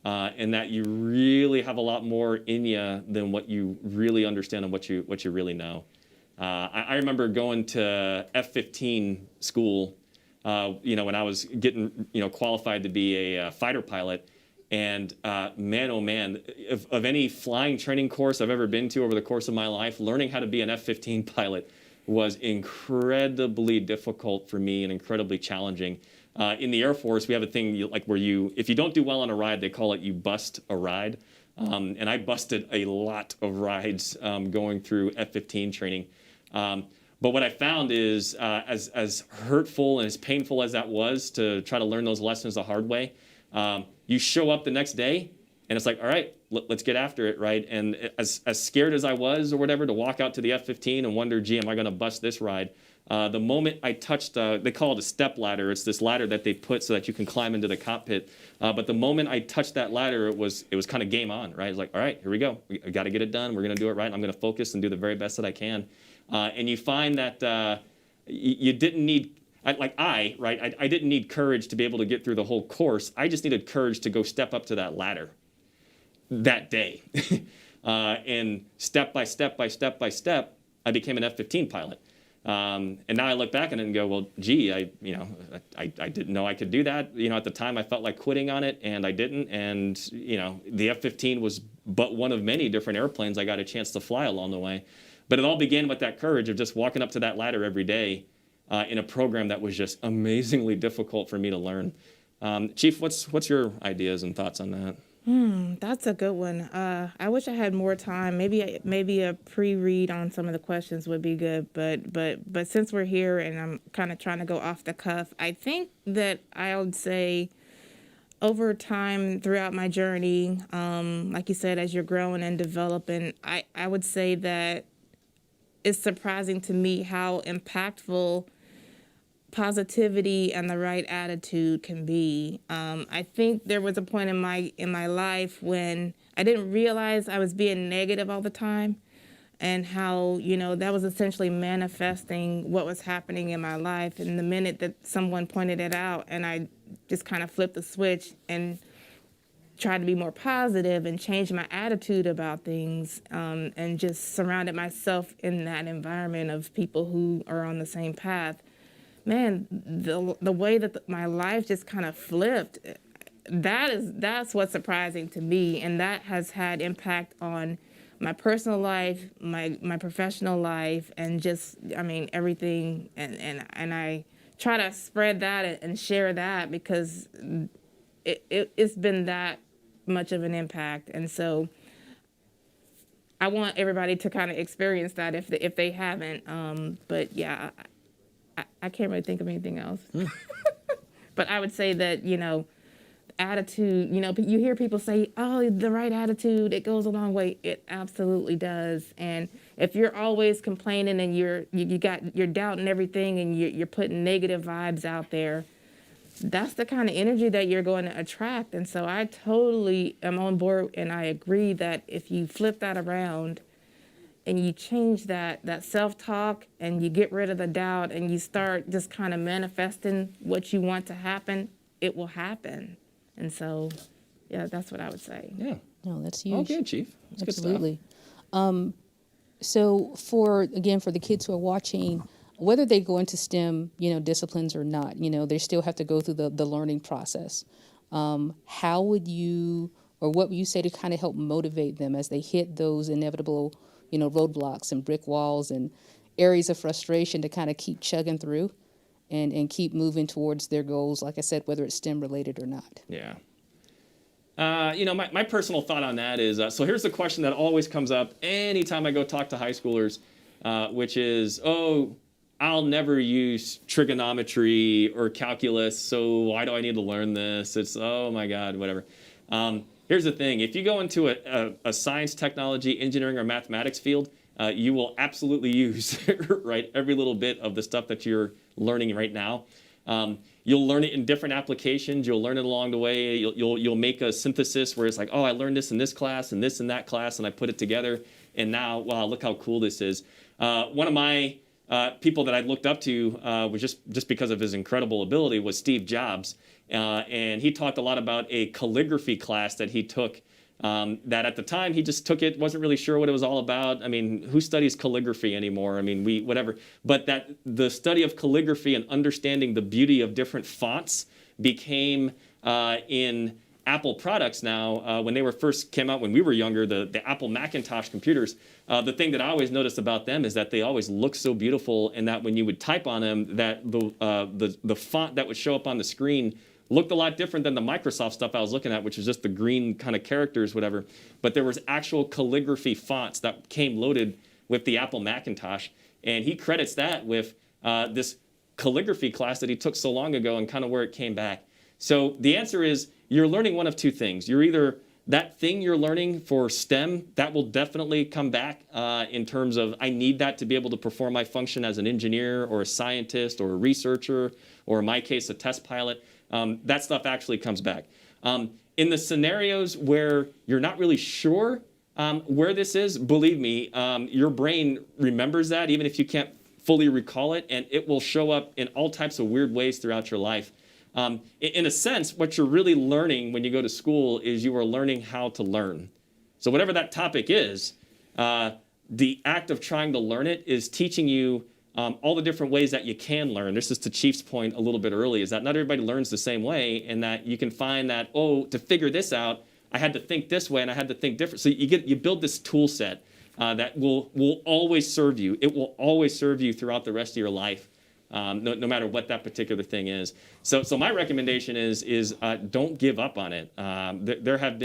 And that you really have a lot more in you than what you really understand and what you really know. I remember going to F-15 school, when I was getting qualified to be a fighter pilot, and man, oh man, of any flying training course I've ever been to over the course of my life, learning how to be an F-15 pilot was incredibly difficult for me and incredibly challenging. In the Air Force, we have a thing where if you don't do well on a ride, they call it you bust a ride. And I busted a lot of rides going through F-15 training. But what I found is as hurtful and as painful as that was to try to learn those lessons the hard way, you show up the next day and it's like, all right, let's get after it, right? And as scared as I was or whatever to walk out to the F-15 and wonder, gee, am I going to bust this ride? The moment I touched, they call it a step ladder. It's this ladder that they put so that you can climb into the cockpit. But the moment I touched that ladder, it was kind of game on, right? It's like, all right, here we go. We got to get it done. We're going to do it right. I'm going to focus and do the very best that I can. And you find that you didn't need, I didn't need courage to be able to get through the whole course. I just needed courage to go step up to that ladder that day. And step by step by step by step, I became an F-15 pilot. And now I look back on it and go, well, gee, I didn't know I could do that. At the time I felt like quitting on it and I didn't. And, the F-15 was but one of many different airplanes I got a chance to fly along the way. But it all began with that courage of just walking up to that ladder every day in a program that was just amazingly difficult for me to learn. Chief, what's your ideas and thoughts on that? That's a good one. I wish I had more time. Maybe a pre-read on some of the questions would be good. But since we're here and I'm kind of trying to go off the cuff, I think that I would say over time throughout my journey, like you said, as you're growing and developing, I would say that it's surprising to me how impactful positivity and the right attitude can be. I think there was a point in my life when I didn't realize I was being negative all the time, and how that was essentially manifesting what was happening in my life. And the minute that someone pointed it out, and I just kind of flipped the switch and tried to be more positive and change my attitude about things, and just surrounded myself in that environment of people who are on the same path. Man, the way that my life just kind of flipped, that's what's surprising to me, and that has had impact on my personal life, my professional life, and just, I mean, everything. And I try to spread that and share that because it's been that much of an impact. And so I want everybody to kind of experience that if they haven't. But yeah, I can't really think of anything else. But I would say that, attitude, you hear people say, oh, the right attitude, it goes a long way. It absolutely does. And if you're always complaining and you're doubting everything and you're putting negative vibes out there, that's the kind of energy that you're going to attract. And so I totally am on board, and I agree that if you flip that around and you change that self-talk and you get rid of the doubt and you start just kind of manifesting what you want to happen, it will happen. And so, yeah, that's what I would say. Yeah. No, that's huge. All good, Chief. That's Absolutely. So for the kids who are watching, whether they go into STEM, disciplines or not, they still have to go through the learning process. How would you, or what would you say to kind of help motivate them as they hit those inevitable, roadblocks and brick walls and areas of frustration to kind of keep chugging through and keep moving towards their goals, like I said, whether it's STEM related or not? Yeah. My personal thought on that is, so here's the question that always comes up anytime I go talk to high schoolers, which is, oh, I'll never use trigonometry or calculus, so why do I need to learn this? It's, oh my God, whatever. Here's the thing. If you go into a science, technology, engineering, or mathematics field, you will absolutely use right every little bit of the stuff that you're learning right now. You'll learn it in different applications. You'll learn it along the way. You'll make a synthesis where it's like, oh, I learned this in this class and this in that class, and I put it together, and now, wow, look how cool this is. One of my people that I looked up to was just because of his incredible ability was Steve Jobs. And he talked a lot about a calligraphy class that he took that at the time he just took it, wasn't really sure what it was all about. I mean, who studies calligraphy anymore? I mean, whatever. But that the study of calligraphy and understanding the beauty of different fonts became in Apple products now. When they first came out when we were younger, the Apple Macintosh computers, the thing that I always noticed about them is that they always look so beautiful, and that when you would type on them, that the font that would show up on the screen looked a lot different than the Microsoft stuff I was looking at, which was just the green kind of characters, whatever. But there was actual calligraphy fonts that came loaded with the Apple Macintosh. And he credits that with this calligraphy class that he took so long ago and kind of where it came back. So the answer is you're learning one of two things. You're either that thing you're learning for STEM, that will definitely come back in terms of I need that to be able to perform my function as an engineer or a scientist or a researcher, or in my case, a test pilot. That stuff actually comes back. In the scenarios where you're not really sure where this is, believe me, your brain remembers that even if you can't fully recall it, and it will show up in all types of weird ways throughout your life. In a sense, what you're really learning when you go to school is you are learning how to learn. So whatever that topic is, the act of trying to learn it is teaching you all the different ways that you can learn. This is to Chief's point a little bit early, is that not everybody learns the same way, and that you can find that, oh, to figure this out, I had to think this way and I had to think different. So you build this tool set that will always serve you. It will always serve you throughout the rest of your life, no matter what that particular thing is. So my recommendation is don't give up on it. There have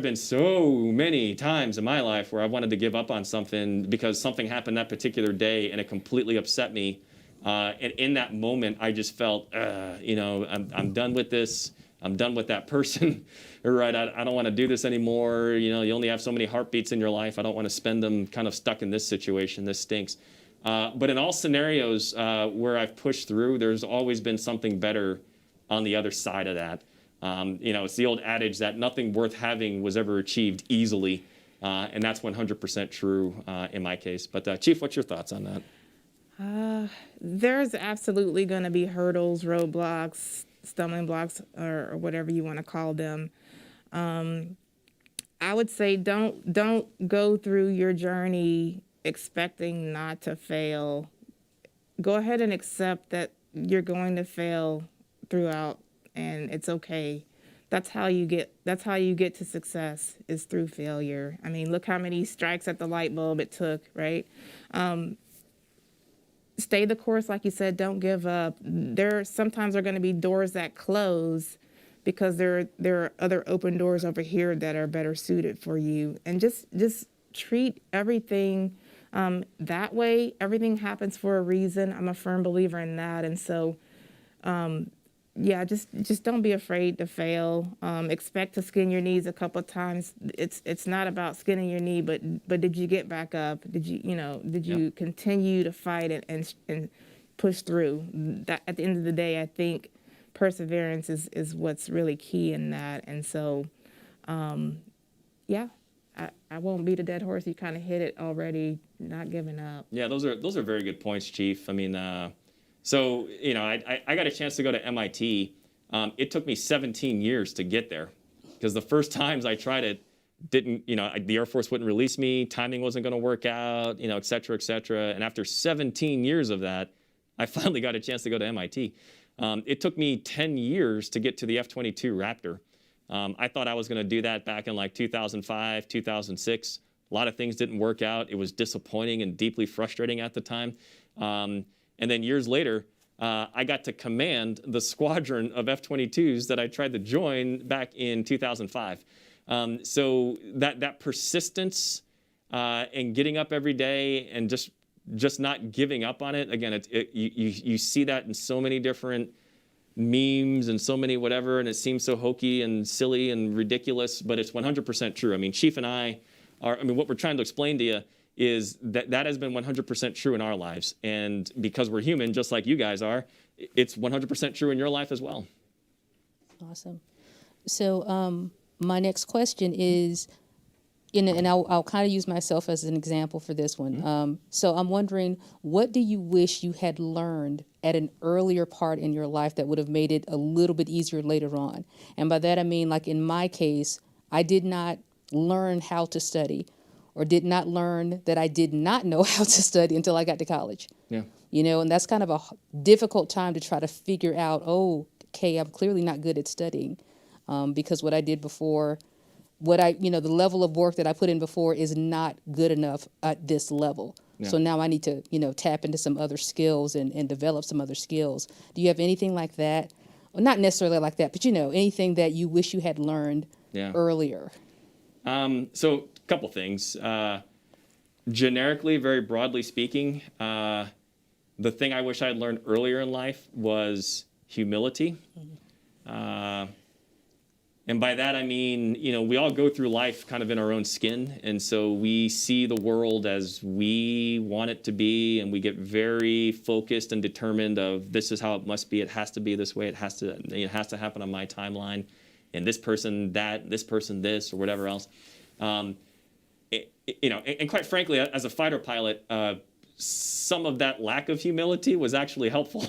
been so many times in my life where I wanted to give up on something because something happened that particular day and it completely upset me. And in that moment, I just felt, I'm done with this. I'm done with that person. Right? I don't want to do this anymore. You only have so many heartbeats in your life. I don't want to spend them kind of stuck in this situation. This stinks. But in all scenarios where I've pushed through, there's always been something better on the other side of that. It's the old adage that nothing worth having was ever achieved easily, and that's 100% true in my case. But Chief, what's your thoughts on that? There's absolutely going to be hurdles, roadblocks, stumbling blocks, or whatever you want to call them. I would say don't go through your journey expecting not to fail. Go ahead and accept that you're going to fail throughout, and it's okay. that's how you get to success, is through failure. I mean, look how many strikes at the light bulb it took, right? Stay the course, like you said. Don't give up. There sometimes are going to be doors that close because there are other open doors over here that are better suited for you. And just treat everything that way. Everything happens for a reason. I'm a firm believer in that. And so, yeah, just don't be afraid to fail. Expect to skin your knees a couple of times. It's not about skinning your knee, but did you get back up? Did you continue to fight and push through? That at the end of the day, I think perseverance is what's really key in that. And so, yeah, I won't beat a dead horse. You kind of hit it already. Not giving up. Yeah, those are very good points, Chief. I mean, so I got a chance to go to MIT. It took me 17 years to get there, because the first times I tried it, the Air Force wouldn't release me. Timing wasn't going to work out. Et cetera, et cetera. And after 17 years of that, I finally got a chance to go to MIT. It took me 10 years to get to the F-22 Raptor. I thought I was going to do that back in like 2005, 2006. A lot of things didn't work out. It was disappointing and deeply frustrating at the time. And then years later, I got to command the squadron of F-22s that I tried to join back in 2005. So that persistence and getting up every day and just not giving up on it. Again, you see that in so many different memes and so many whatever, and it seems so hokey and silly and ridiculous, but it's 100% true. I mean, Chief and what we're trying to explain to you is that has been 100% true in our lives. And because we're human, just like you guys are, it's 100% true in your life as well. Awesome. So my next question is, and I'll kind of use myself as an example for this one. Mm-hmm. So I'm wondering, what do you wish you had learned at an earlier part in your life that would have made it a little bit easier later on? And by that I mean, like in my case, I did not learn how to study, or did not learn that I did not know how to study until I got to college. Yeah. And that's kind of a difficult time to try to figure out, okay, I'm clearly not good at studying, because what I did before, the level of work that I put in before is not good enough at this level. Yeah. So now I need to, tap into some other skills and develop some other skills. Do you have anything like that? Well, not necessarily like that, but anything that you wish you had learned earlier? So a couple things. Generically, very broadly speaking, the thing I wish I had learned earlier in life was humility. Mm-hmm. And by that I mean, we all go through life kind of in our own skin, and so we see the world as we want it to be, and we get very focused and determined of this is how it must be. It has to be this way. It has to happen on my timeline, and this person that, this person this, or whatever else. And quite frankly, as a fighter pilot, some of that lack of humility was actually helpful.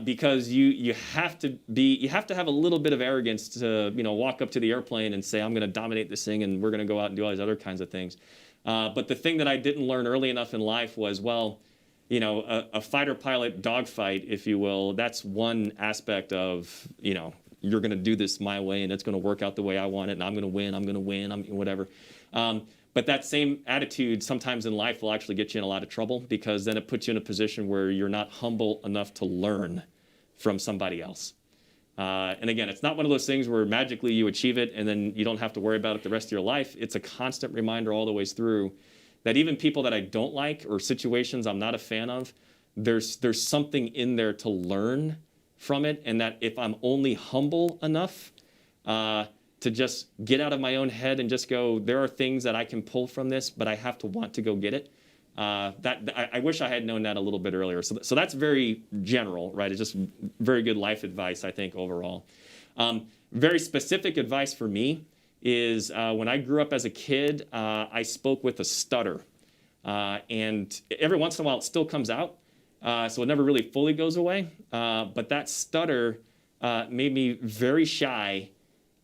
Because you have to have a little bit of arrogance to walk up to the airplane and say, I'm going to dominate this thing and we're going to go out and do all these other kinds of things. But the thing that I didn't learn early enough in life was, a fighter pilot dogfight, if you will, that's one aspect of, you're going to do this my way and it's going to work out the way I want it and I'm going to win, whatever. But that same attitude sometimes in life will actually get you in a lot of trouble, because then it puts you in a position where you're not humble enough to learn from somebody else. And again, it's not one of those things where magically you achieve it and then you don't have to worry about it the rest of your life. It's a constant reminder all the ways through that even people that I don't like or situations I'm not a fan of, there's something in there to learn from it, and that if I'm only humble enough to just get out of my own head and just go, there are things that I can pull from this, but I have to want to go get it. I wish I had known that a little bit earlier. So that's very general, right? It's just very good life advice, I think, overall. Very specific advice for me is when I grew up as a kid, I spoke with a stutter. And every once in a while it still comes out, so it never really fully goes away. But that stutter made me very shy.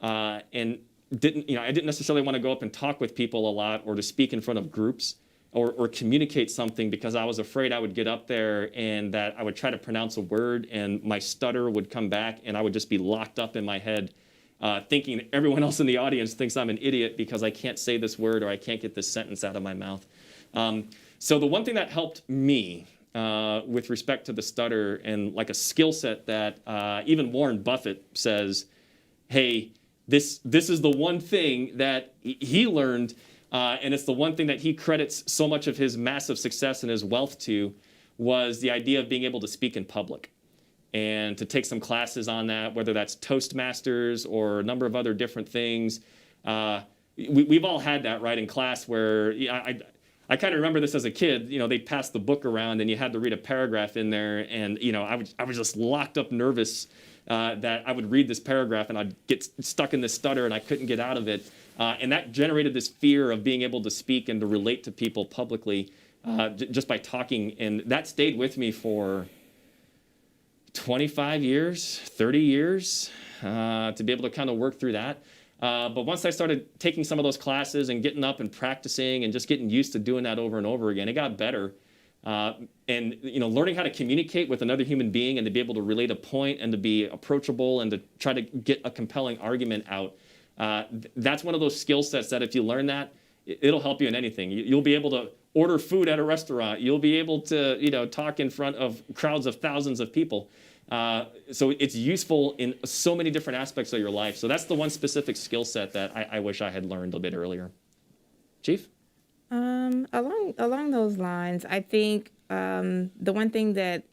And I didn't necessarily want to go up and talk with people a lot or to speak in front of groups or communicate something, because I was afraid I would get up there and that I would try to pronounce a word and my stutter would come back and I would just be locked up in my head thinking everyone else in the audience thinks I'm an idiot because I can't say this word or I can't get this sentence out of my mouth. So the one thing that helped me with respect to the stutter and like a skill set that even Warren Buffett says, hey, this is the one thing that he learned, and it's the one thing that he credits so much of his massive success and his wealth to, was the idea of being able to speak in public and to take some classes on that, whether that's Toastmasters or a number of other different things. We've all had that, right, in class where I kind of remember this as a kid. You know, they'd pass the book around and you had to read a paragraph in there, and you know, I was just locked up nervous that I would read this paragraph and I'd get stuck in this stutter and I couldn't get out of it. And that generated this fear of being able to speak and to relate to people publicly just by talking. And that stayed with me for 25 years, 30 years, to be able to kind of work through that. But once I started taking some of those classes and getting up and practicing and just getting used to doing that over and over again, it got better. And you know, learning how to communicate with another human being and to be able to relate a point and to be approachable and to try to get a compelling argument out, that's one of those skill sets that if you learn that, it'll help you in anything. You'll be able to order food at a restaurant. You'll be able to, you know, talk in front of crowds of thousands of people. So it's useful in so many different aspects of your life. So that's the one specific skill set that I wish I had learned a bit earlier. Chief? Along those lines, I think the one thing that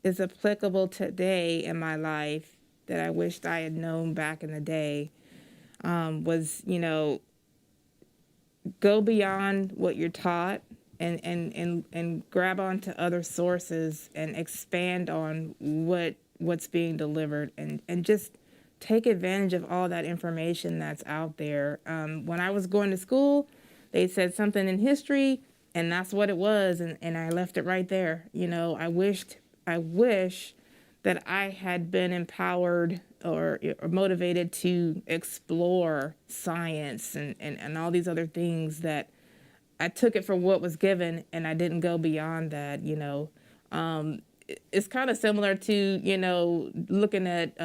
is applicable today in my life that I wished I had known back in the day was, you know, go beyond what you're taught and grab onto other sources and expand on what's being delivered and just take advantage of all that information that's out there. When I was going to school, they said something in history, and that's what it was, and I left it right there. You know, I wish that I had been empowered or motivated to explore science and all these other things that I took it for what was given, and I didn't go beyond that, you know. It's kind of similar to, you know, looking at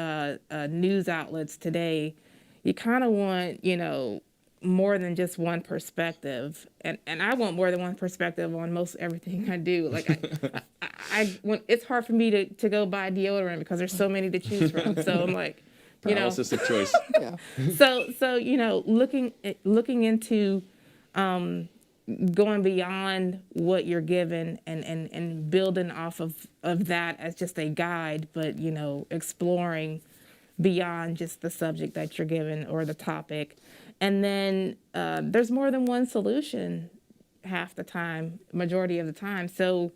news outlets today. You kind of want, you know, more than just one perspective, and I want more than one perspective on most everything I do. Like when it's hard for me to go buy deodorant because there's so many to choose from. So I'm like, you know, Paralysis of choice. Yeah. so you know, looking into going beyond what you're given and building off of that as just a guide, but you know, exploring beyond just the subject that you're given or the topic. And then there's more than one solution half the time, majority of the time. So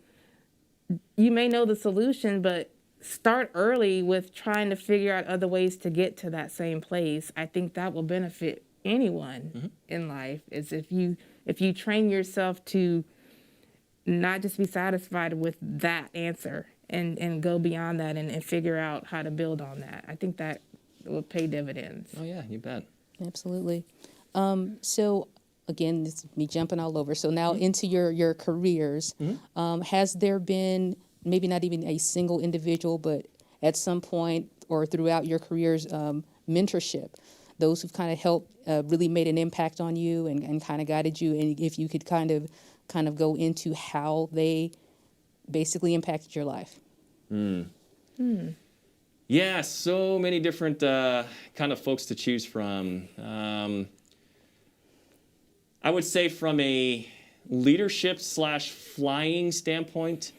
you may know the solution, but start early with trying to figure out other ways to get to that same place. I think that will benefit anyone in life, is if you train yourself to not just be satisfied with that answer and go beyond that and figure out how to build on that. I think that will pay dividends. Oh yeah, you bet. Absolutely. So again, this is me jumping all over. So now into your careers, has there been maybe not even a single individual, but at some point or throughout your careers, mentorship, those who've kind of helped, really made an impact on you and kind of guided you, and if you could kind of go into how they basically impacted your life? Yeah, so many different kind of folks to choose from. I would say from a leadership / flying standpoint,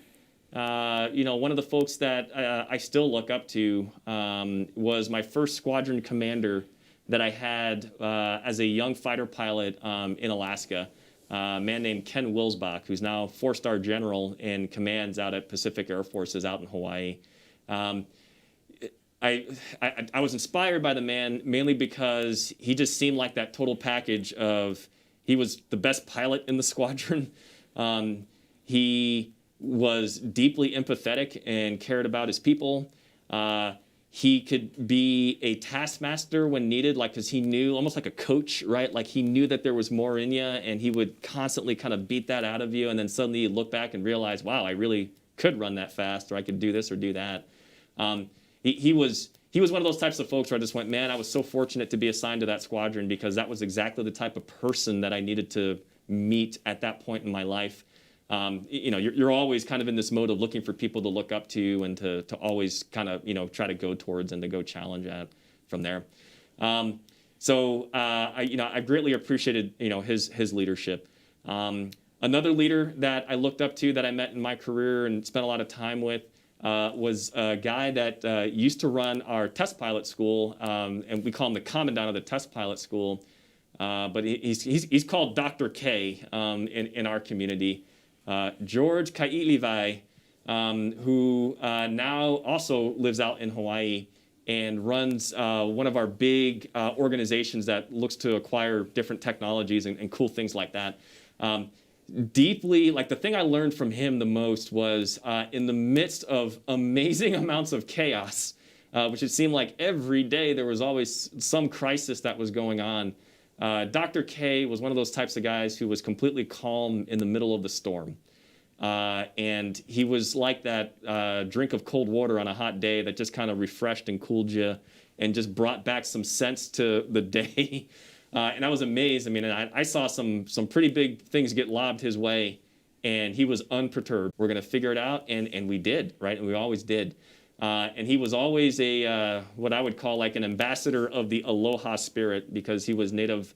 you know, one of the folks that I still look up to was my first squadron commander that I had as a young fighter pilot in Alaska, a man named Ken Wilsbach, who's now 4-star general and commands out at Pacific Air Forces out in Hawaii. I was inspired by the man mainly because he just seemed like that total package of, he was the best pilot in the squadron. He was deeply empathetic and cared about his people. He could be a taskmaster when needed, like, because he knew, almost like a coach, right? Like, he knew that there was more in you, and he would constantly kind of beat that out of you, and then suddenly you look back and realize, wow, I really could run that fast, or I could do this or do that. He was he was one of those types of folks where I just went, man, I was so fortunate to be assigned to that squadron because that was exactly the type of person that I needed to meet at that point in my life. You know, you're always kind of in this mode of looking for people to look up to and to always kind of, you know, try to go towards and to go challenge at from there. I greatly appreciated, you know, his leadership. Another leader that I looked up to that I met in my career and spent a lot of time with was a guy that used to run our test pilot school, and we call him the commandant of the test pilot school. But he's called Dr. K in our community. George Kaitlin, who now also lives out in Hawaii and runs one of our big organizations that looks to acquire different technologies and cool things like that. Deeply, like the thing I learned from him the most was in the midst of amazing amounts of chaos, which it seemed like every day there was always some crisis that was going on. Dr. K was one of those types of guys who was completely calm in the middle of the storm. And he was like that drink of cold water on a hot day that just kind of refreshed and cooled you and just brought back some sense to the day. And I was amazed. I mean, I saw some pretty big things get lobbed his way, and he was unperturbed. We're going to figure it out, and we did, right? And we always did. And he was always what I would call like an ambassador of the aloha spirit because he was native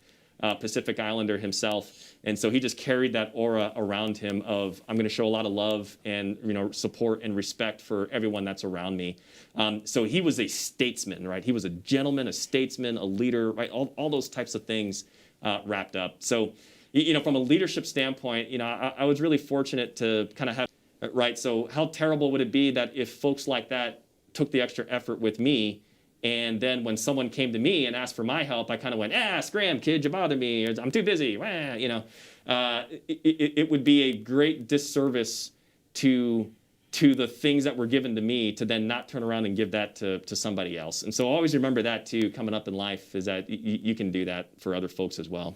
Pacific Islander himself. And so he just carried that aura around him of, I'm going to show a lot of love and, you know, support and respect for everyone that's around me. So he was a statesman, right? He was a gentleman, a statesman, a leader, right? All those types of things wrapped up. So, you know, from a leadership standpoint, you know, I was really fortunate to kind of have, right? So how terrible would it be that if folks like that took the extra effort with me, and then when someone came to me and asked for my help, I kind of went, scram, kid, you bother me, or I'm too busy, you know. It would be a great disservice to the things that were given to me to then not turn around and give that to somebody else. And so always remember that too, coming up in life, is that you can do that for other folks as well.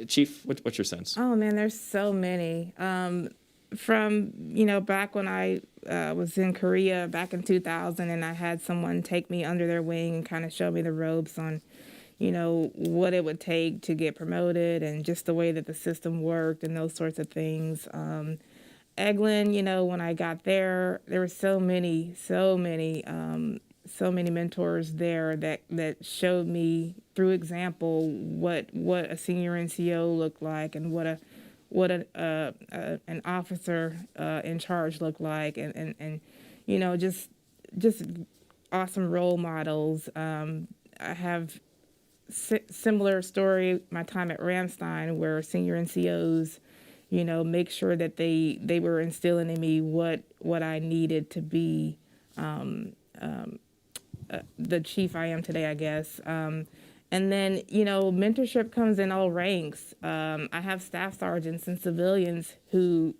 Chief, what's your sense? Oh man, there's so many. From, you know, back when I was in Korea back in 2000, and I had someone take me under their wing and kind of show me the ropes on, you know, what it would take to get promoted and just the way that the system worked and those sorts of things. Eglin, you know, when I got there were so many mentors there that showed me through example what a senior NCO looked like and what an officer in charge looked like, and you know, just awesome role models. I have similar story my time at Ramstein, where senior NCOs, you know, make sure that they were instilling in me what I needed to be the chief I am today, I guess. And then, you know, mentorship comes in all ranks. I have staff sergeants and civilians who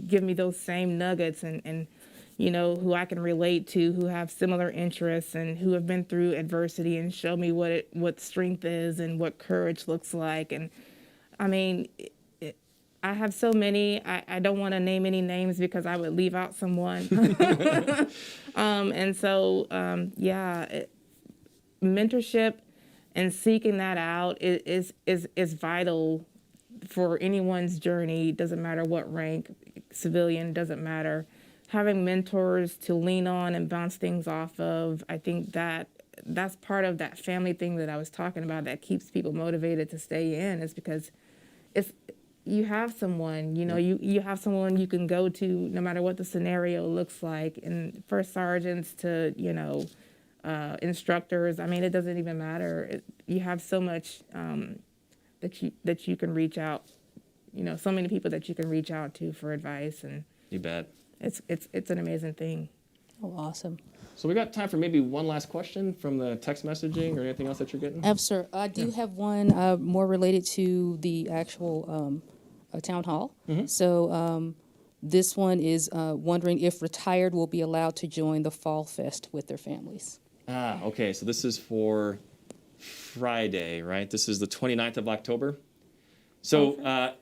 give me those same nuggets and you know, who I can relate to, who have similar interests and who have been through adversity and show me what strength is and what courage looks like. And I mean, I have so many. I don't want to name any names because I would leave out someone. Mentorship and seeking that out is vital for anyone's journey. Doesn't matter what rank, civilian, doesn't matter. Having mentors to lean on and bounce things off of, I think that's part of that family thing that I was talking about that keeps people motivated to stay in, is because you have someone, you know, you have someone you can go to no matter what the scenario looks like. And first sergeants to, you know, instructors, I mean, it doesn't even matter. You have so much that you can reach out, you know, so many people that you can reach out to for advice, and You bet. It's an amazing thing. Oh, awesome. So we got time for maybe one last question from the text messaging or anything else that you're getting? Sir, I do have one more related to the actual town hall. Mm-hmm. So this one is wondering if retired will be allowed to join the Fall Fest with their families. Okay. So this is for Friday, right? This is the 29th of October. So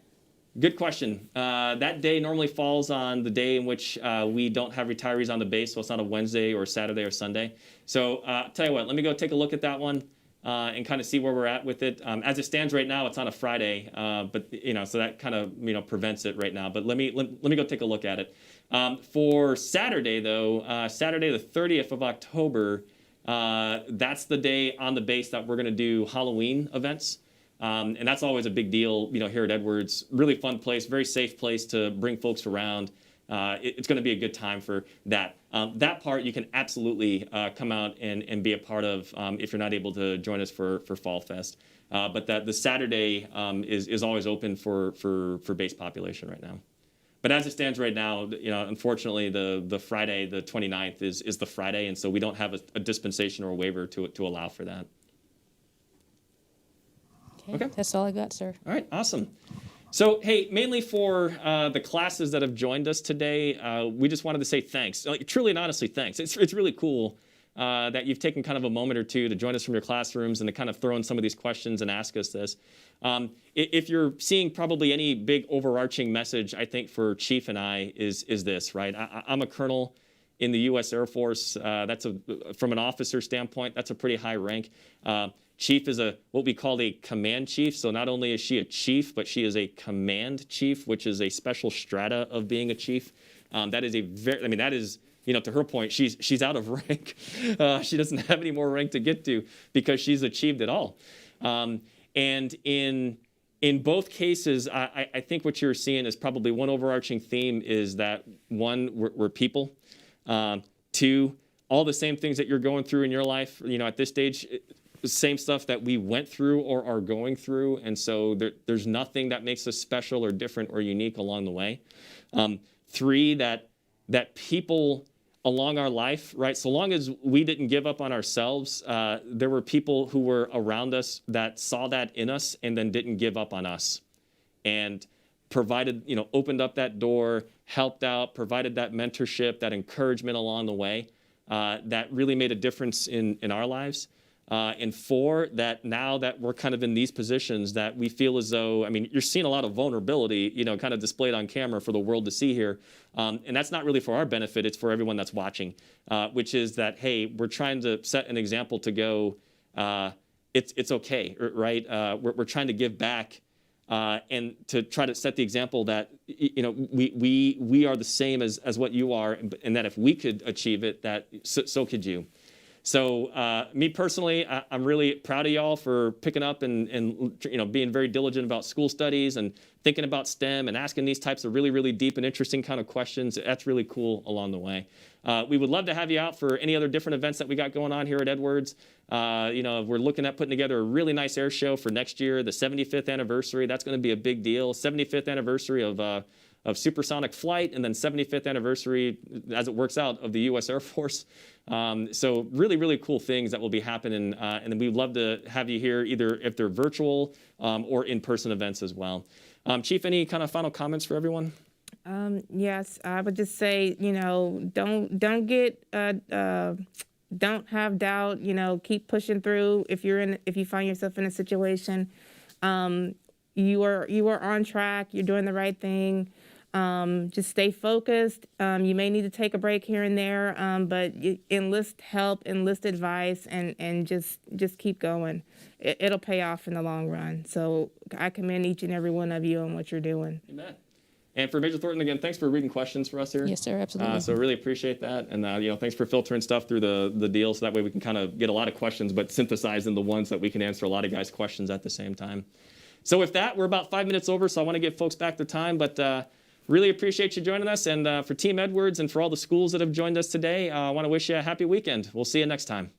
Good question. That day normally falls on the day in which we don't have retirees on the base, so it's not a Wednesday or Saturday or Sunday. So tell you what, let me go take a look at that one and kind of see where we're at with it. As it stands right now, it's on a Friday, but so that kind of prevents it right now. But let me go take a look at it. For Saturday though, Saturday the 30th of October, that's the day on the base that we're going to do Halloween events. And that's always a big deal, here at Edwards. Really fun place, very safe place to bring folks around. It's going to be a good time for that. That part you can absolutely come out and be a part of if you're not able to join us for Fall Fest. But the Saturday is always open for base population right now. But as it stands right now, unfortunately, the Friday, the 29th, is the Friday, and so we don't have a dispensation or a waiver to allow for that. Okay. That's all I got, sir. All right, awesome. So, hey, mainly for the classes that have joined us today, we just wanted to say thanks. Truly and honestly, thanks. It's really cool that you've taken kind of a moment or two to join us from your classrooms and to kind of throw in some of these questions and ask us this. If you're seeing probably any big overarching message, I think for Chief and I is this, right? I'm a colonel in the U.S. Air Force. From an officer standpoint, that's a pretty high rank. Chief is what we call a command chief. So not only is she a chief, but she is a command chief, which is a special strata of being a chief. That is that is, to her point, she's out of rank. She doesn't have any more rank to get to because she's achieved it all. And in both cases, I think what you're seeing is probably one overarching theme is that one, we're people. Two, all the same things that you're going through in your life, at this stage, same stuff that we went through or are going through, and so there's nothing that makes us special or different or unique along the way. Three, that people along our life, right? So long as we didn't give up on ourselves, there were people who were around us that saw that in us and then didn't give up on us, and provided, opened up that door, helped out, provided that mentorship, that encouragement along the way, that really made a difference in our lives. And four, that now that we're kind of in these positions that we feel as though, you're seeing a lot of vulnerability, kind of displayed on camera for the world to see here. And that's not really for our benefit, it's for everyone that's watching, which is that, hey, we're trying to set an example to go, it's okay, right? We're trying to give back and to try to set the example that, we are the same as what you are, and that if we could achieve it, that so could you. So me personally, I'm really proud of y'all for picking up and being very diligent about school studies and thinking about STEM and asking these types of really, really deep and interesting kind of questions. That's really cool along the way. We would love to have you out for any other different events that we got going on here at Edwards. We're looking at putting together a really nice air show for next year, the 75th anniversary. That's going to be a big deal. 75th anniversary of supersonic flight, and then 75th anniversary, as it works out, of the U.S. Air Force. So really, really cool things that will be happening. And then we'd love to have you here, either if they're virtual or in-person events as well. Chief, any kind of final comments for everyone? Yes, I would just say, don't have doubt. Keep pushing through. If you find yourself in a situation, you are on track. You're doing the right thing. Just stay focused. You may need to take a break here and there, but enlist help, enlist advice, and just keep going. It'll pay off in the long run. So I commend each and every one of you on what you're doing. Amen. And for Major Thornton, again, thanks for reading questions for us here. Yes, sir, absolutely. So really appreciate that. And, thanks for filtering stuff through the deal so that way we can kind of get a lot of questions, but synthesize in the ones that we can answer a lot of guys' questions at the same time. So with that, we're about 5 minutes over, so I want to give folks back their time, but really appreciate you joining us. And for Team Edwards and for all the schools that have joined us today, I want to wish you a happy weekend. We'll see you next time.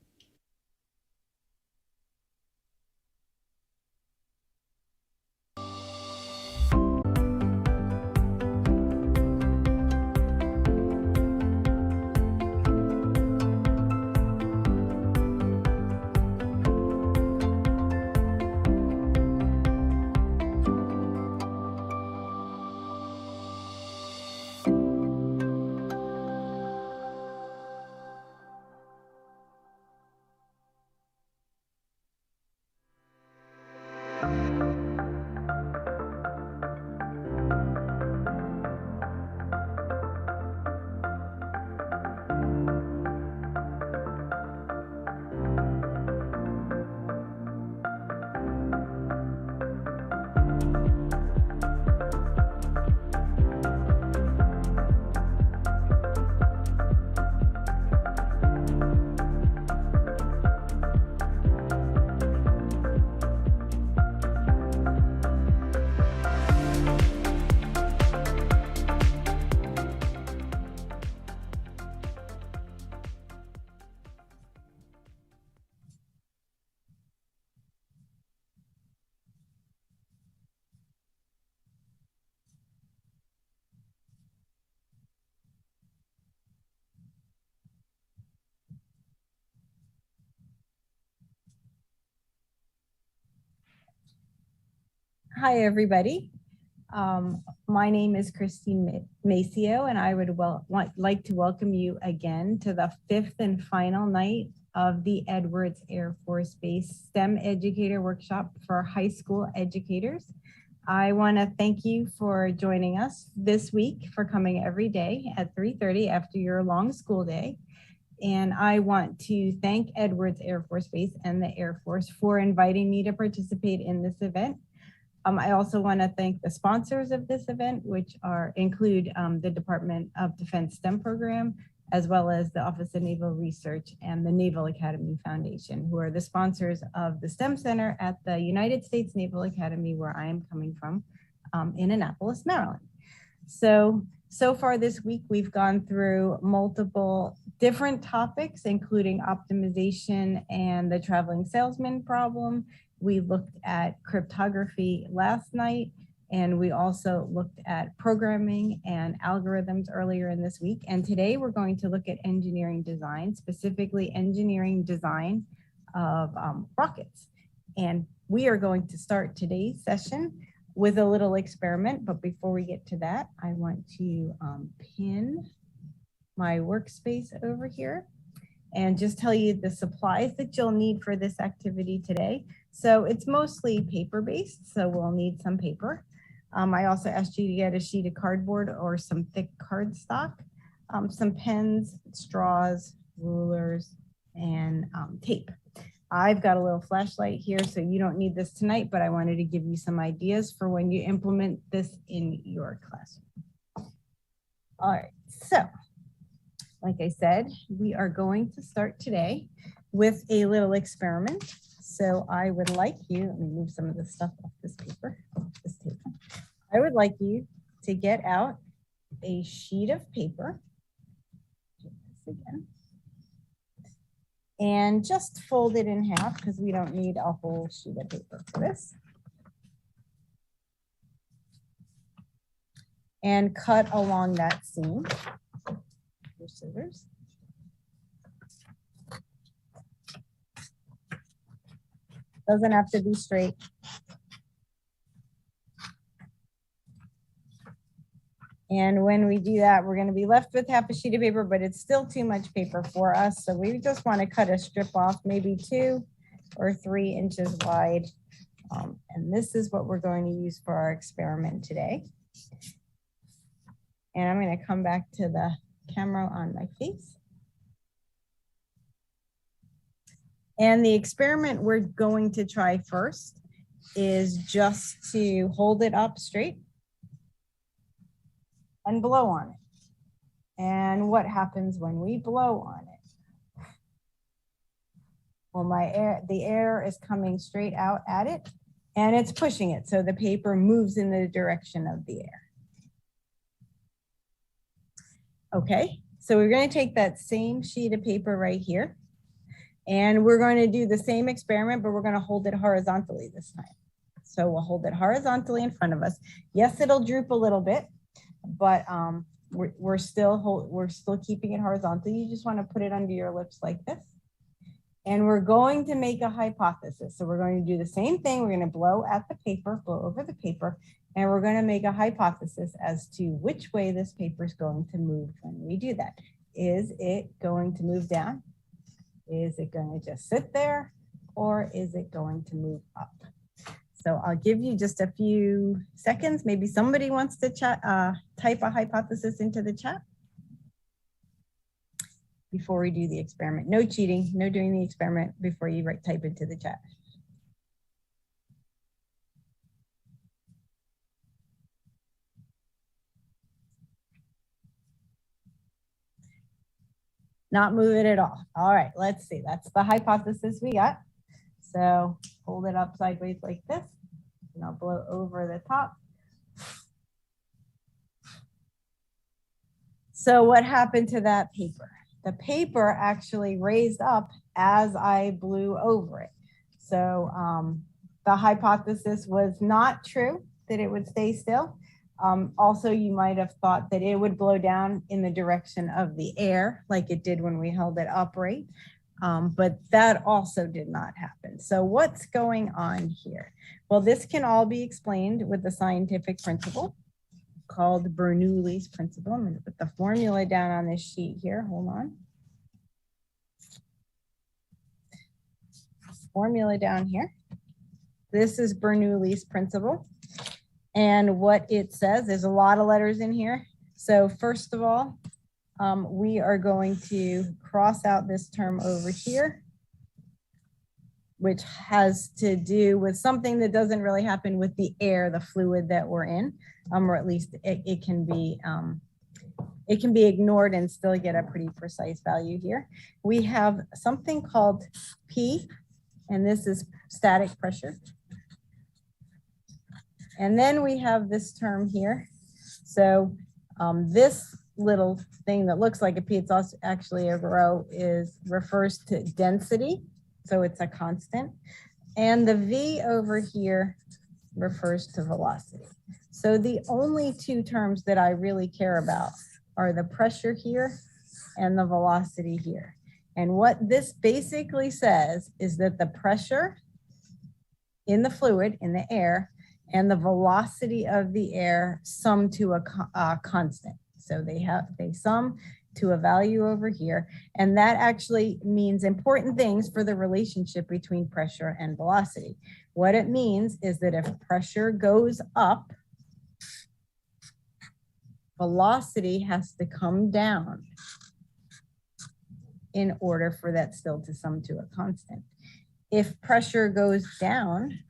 Hi, everybody. My name is Christine Maceo, and I would like to welcome you again to the 5th and final night of the Edwards Air Force Base STEM Educator Workshop for high school educators. I want to thank you for joining us this week, for coming every day at 3:30 after your long school day. And I want to thank Edwards Air Force Base and the Air Force for inviting me to participate in this event. I also want to thank the sponsors of this event, which include the Department of Defense STEM program, as well as the Office of Naval Research and the Naval Academy Foundation, who are the sponsors of the STEM Center at the United States Naval Academy, where I am coming from, in Annapolis, Maryland. So far this week, we've gone through multiple different topics, including optimization and the traveling salesman problem. We looked at cryptography last night, and we also looked at programming and algorithms earlier in this week. And today we're going to look at engineering design, specifically engineering design of rockets. And we are going to start today's session with a little experiment. But before we get to that, I want to pin my workspace over here and just tell you the supplies that you'll need for this activity today. So it's mostly paper-based, so we'll need some paper. I also asked you to get a sheet of cardboard or some thick cardstock, some pens, straws, rulers, and tape. I've got a little flashlight here, so you don't need this tonight, but I wanted to give you some ideas for when you implement this in your classroom. All right, so like I said, we are going to start today with a little experiment. So I would like you, let me move some of the stuff off this paper, this table. I would like you to get out a sheet of paper, do this again, and just fold it in half because we don't need a whole sheet of paper for this. And cut along that seam. Your scissors. Doesn't have to be straight. And when we do that, we're going to be left with half a sheet of paper, but it's still too much paper for us. So we just want to cut a strip off, maybe 2 or 3 inches wide. And this is what we're going to use for our experiment today. And I'm going to come back to the camera on my face. And the experiment we're going to try first is just to hold it up straight and blow on it. And what happens when we blow on it? Well, the air is coming straight out at it and it's pushing it. So the paper moves in the direction of the air. Okay, so we're going to take that same sheet of paper right here. And we're going to do the same experiment, but we're going to hold it horizontally this time. So we'll hold it horizontally in front of us. Yes, it'll droop a little bit, but we're still keeping it horizontal. You just want to put it under your lips like this. And we're going to make a hypothesis. So we're going to do the same thing. We're going to blow at the paper, blow over the paper, and we're going to make a hypothesis as to which way this paper is going to move when we do that. Is it going to move down? Is it going to just sit there, or is it going to move up? So I'll give you just a few seconds. Maybe somebody wants to type a hypothesis into the chat before we do the experiment. No cheating, no doing the experiment before you type into the chat. Not move it at all. All right, let's see. That's the hypothesis we got. So hold it up sideways like this, and I'll blow over the top. So what happened to that paper? The paper actually raised up as I blew over it. So the hypothesis was not true, that it would stay still. Also, you might have thought that it would blow down in the direction of the air like it did when we held it upright. But that also did not happen. So what's going on here? Well, this can all be explained with the scientific principle called Bernoulli's principle. I'm going to put the formula down on this sheet here. Hold on. Formula down here. This is Bernoulli's principle. And what it says, there's a lot of letters in here. So first of all, we are going to cross out this term over here, which has to do with something that doesn't really happen with the air, the fluid that we're in, or at least it can be ignored and still get a pretty precise value here. We have something called P, and this is static pressure. And then we have this term here. So this little thing that looks like a P, it's also actually a rho, refers to density. So it's a constant. And the V over here refers to velocity. So the only two terms that I really care about are the pressure here and the velocity here. And what this basically says is that the pressure in the fluid, in the air, and the velocity of the air sum to a constant. So they sum to a value over here. And that actually means important things for the relationship between pressure and velocity. What it means is that if pressure goes up, velocity has to come down in order for that still to sum to a constant. If pressure goes down,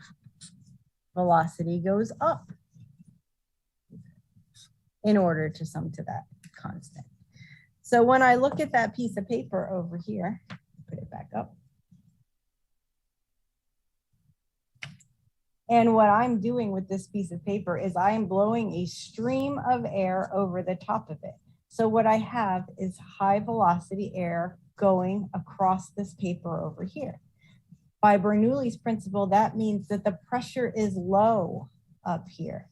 velocity goes up in order to sum to that constant. So when I look at that piece of paper over here, put it back up. And what I'm doing with this piece of paper is I am blowing a stream of air over the top of it. So what I have is high velocity air going across this paper over here. By Bernoulli's principle, that means that the pressure is low up here.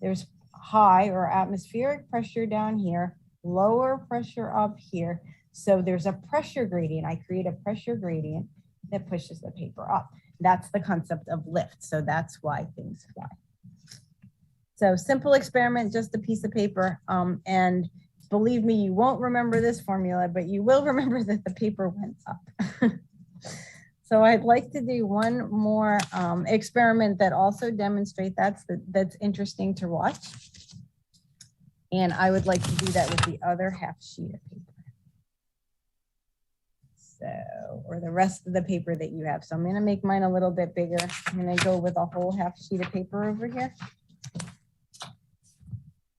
There's high or atmospheric pressure down here, lower pressure up here. So there's a pressure gradient. I create a pressure gradient that pushes the paper up. That's the concept of lift. So that's why things fly. So simple experiment, just a piece of paper. And believe me, you won't remember this formula, but you will remember that the paper went up. So I'd like to do one more experiment that also demonstrates that's interesting to watch. And I would like to do that with the other half sheet of paper. So, or the rest of the paper that you have. So I'm gonna make mine a little bit bigger. I'm gonna go with a whole half sheet of paper over here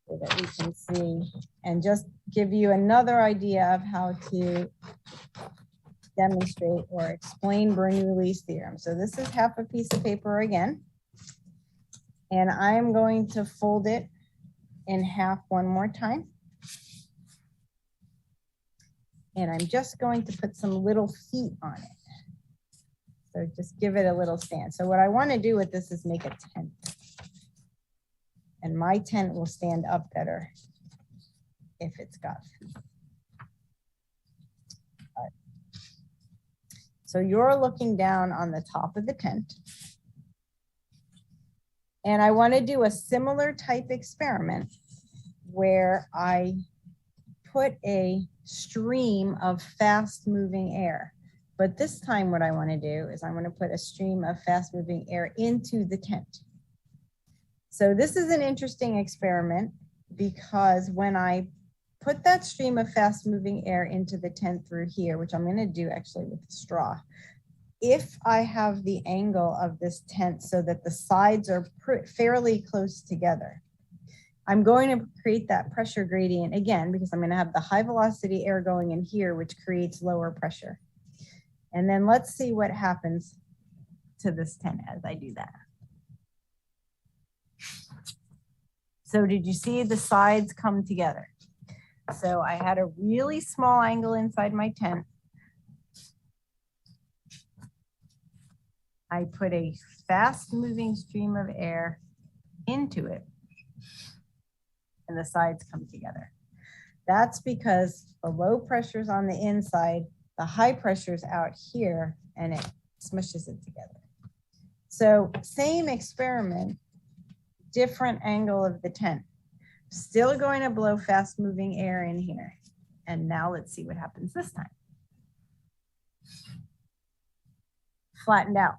so that we can see and just give you another idea of how to demonstrate or explain Bernoulli's theorem. So this is half a piece of paper again, and I'm going to fold it in half one more time. And I'm just going to put some little feet on it. So just give it a little stand. So what I want to do with this is make a tent. And my tent will stand up better if it's got feet. So you're looking down on the top of the tent. And I want to do a similar type experiment where I put a stream of fast moving air. But this time what I want to do is I'm going to put a stream of fast moving air into the tent. So this is an interesting experiment because when I put that stream of fast moving air into the tent through here, which I'm going to do actually with a straw, if I have the angle of this tent so that the sides are fairly close together, I'm going to create that pressure gradient again because I'm going to have the high velocity air going in here, which creates lower pressure. And then let's see what happens to this tent as I do that. So did you see the sides come together? So I had a really small angle inside my tent. I put a fast moving stream of air into it and the sides come together. That's because the low pressures on the inside, the high pressure's out here and it smushes it together. So same experiment, different angle of the tent. Still going to blow fast moving air in here. And now let's see what happens this time. Flattened out.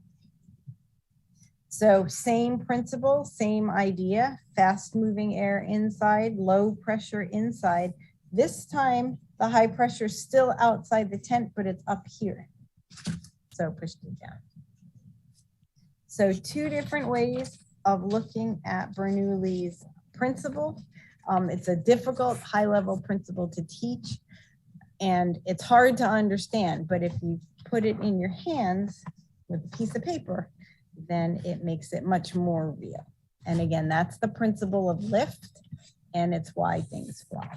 So same principle, same idea, fast moving air inside, low pressure inside. This time the high pressure is still outside the tent, but it's up here. So pushed it down. So two different ways of looking at Bernoulli's principle. It's a difficult high-level principle to teach, and it's hard to understand, but if you put it in your hands with a piece of paper, then it makes it much more real. And again, that's the principle of lift, and it's why things fly.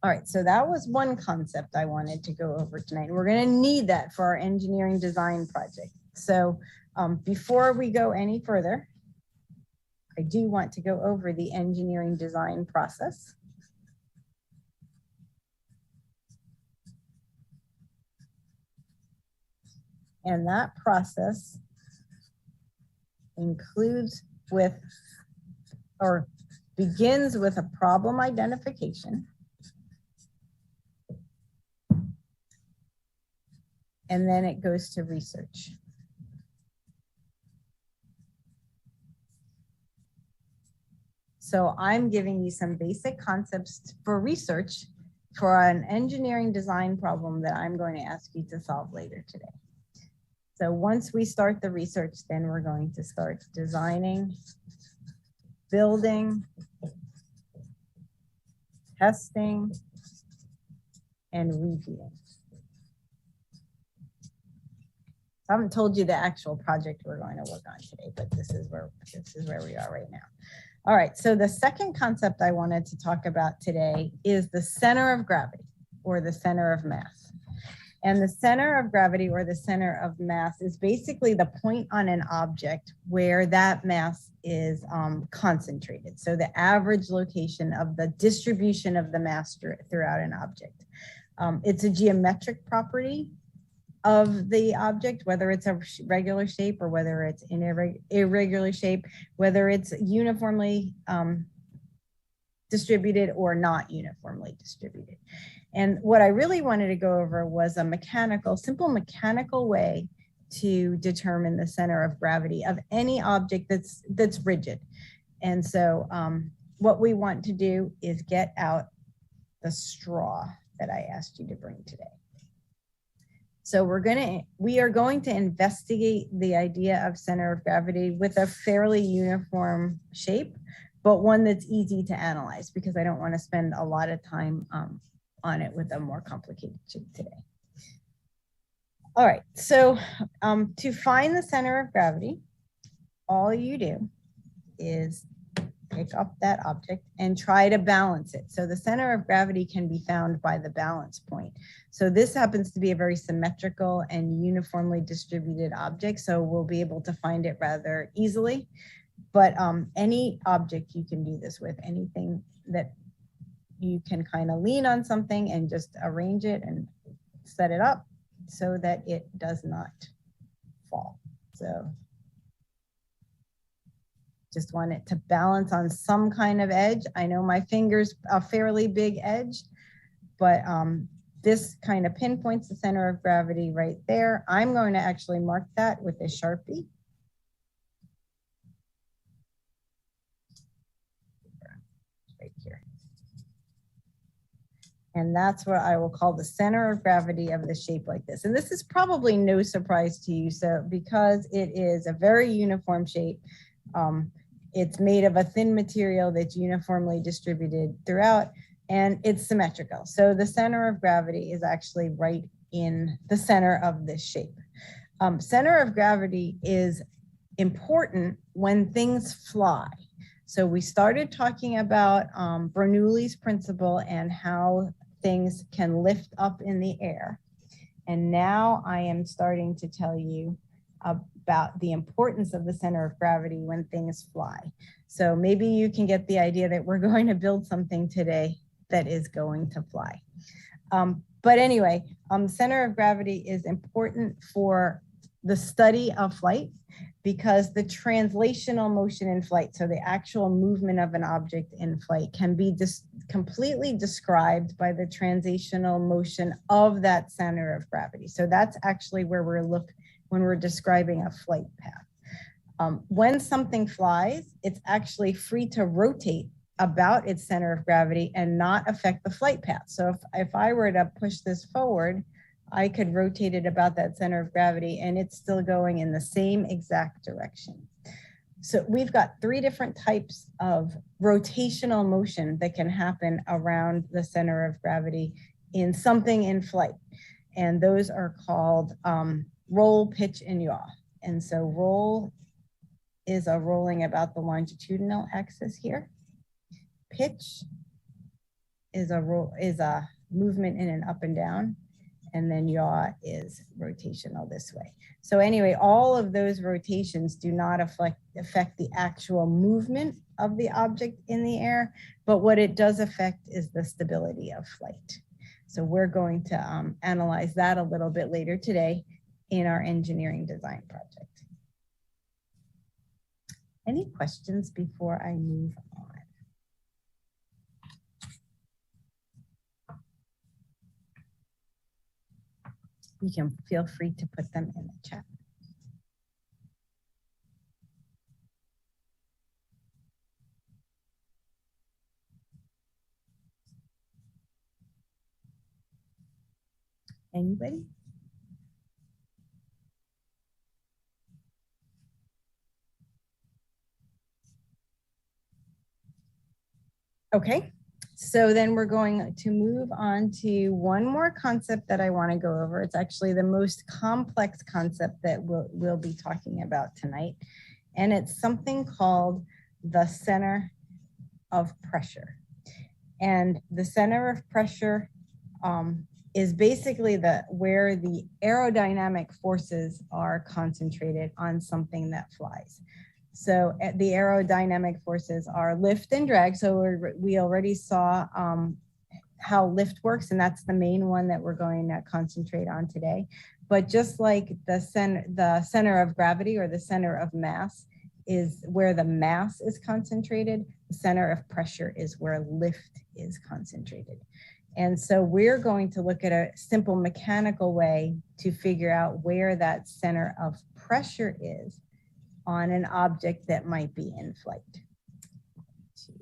All right, so that was one concept I wanted to go over tonight. We're going to need that for our engineering design project. So before we go any further, I do want to go over the engineering design process. And that process includes with, or begins with a problem identification. And then it goes to research. So I'm giving you some basic concepts for research for an engineering design problem that I'm going to ask you to solve later today. So once we start the research, then we're going to start designing, building, testing, and reviewing. I haven't told you the actual project we're going to work on today, but this is where we are right now. All right, so the second concept I wanted to talk about today is the center of gravity, or the center of mass. And the center of gravity, or the center of mass, is basically the point on an object where that mass is concentrated. So the average location of the distribution of the mass throughout an object. It's a geometric property of the object, whether it's a regular shape or whether it's in irregular shape, whether it's uniformly distributed or not uniformly distributed. And what I really wanted to go over was a simple mechanical way to determine the center of gravity of any object that's rigid. And so what we want to do is get out the straw that I asked you to bring today. So we are going to investigate the idea of center of gravity with a fairly uniform shape, but one that's easy to analyze, because I don't want to spend a lot of time on it with a more complicated shape today. All right, so to find the center of gravity, all you do is pick up that object and try to balance it. So the center of gravity can be found by the balance point. So this happens to be a very symmetrical and uniformly distributed object, so we'll be able to find it rather easily. But any object you can do this with, anything that you can kind of lean on something and just arrange it and set it up so that it does not fall. So just want it to balance on some kind of edge. I know my finger's a fairly big edge, but this kind of pinpoints the center of gravity right there. I'm going to actually mark that with a Sharpie. Right here. And that's what I will call the center of gravity of the shape like this. And this is probably no surprise to you, so because it is a very uniform shape. It's made of a thin material that's uniformly distributed throughout, and it's symmetrical. So the center of gravity is actually right in the center of this shape. Center of gravity is important when things fly. So we started talking about Bernoulli's principle and how things can lift up in the air. And now I am starting to tell you about the importance of the center of gravity when things fly. So maybe you can get the idea that we're going to build something today that is going to fly. But anyway, center of gravity is important for the study of flight because the translational motion in flight, so the actual movement of an object in flight, can be completely described by the translational motion of that center of gravity. So that's actually where when we're describing a flight path. When something flies, it's actually free to rotate about its center of gravity and not affect the flight path. So if I were to push this forward, I could rotate it about that center of gravity and it's still going in the same exact direction. So we've got 3 different types of rotational motion that can happen around the center of gravity in something in flight. And those are called roll, pitch, and yaw. And so roll is a rolling about the longitudinal axis here. Pitch is a movement in and up and down. And then yaw is rotational this way. So anyway, all of those rotations do not affect the actual movement of the object in the air, but what it does affect is the stability of flight. So we're going to analyze that a little bit later today in our engineering design project. Any questions before I move on? You can feel free to put them in the chat. Anybody? Okay. So then we're going to move on to one more concept that I want to go over. It's actually the most complex concept that we'll be talking about tonight. And it's something called the center of pressure. And the center of pressure is basically where the aerodynamic forces are concentrated on something that flies. So the aerodynamic forces are lift and drag. So we already saw how lift works, and that's the main one that we're going to concentrate on today. But just like the center of gravity or the center of mass is where the mass is concentrated, the center of pressure is where lift is concentrated. And so we're going to look at a simple mechanical way to figure out where that center of pressure is on an object that might be in flight. To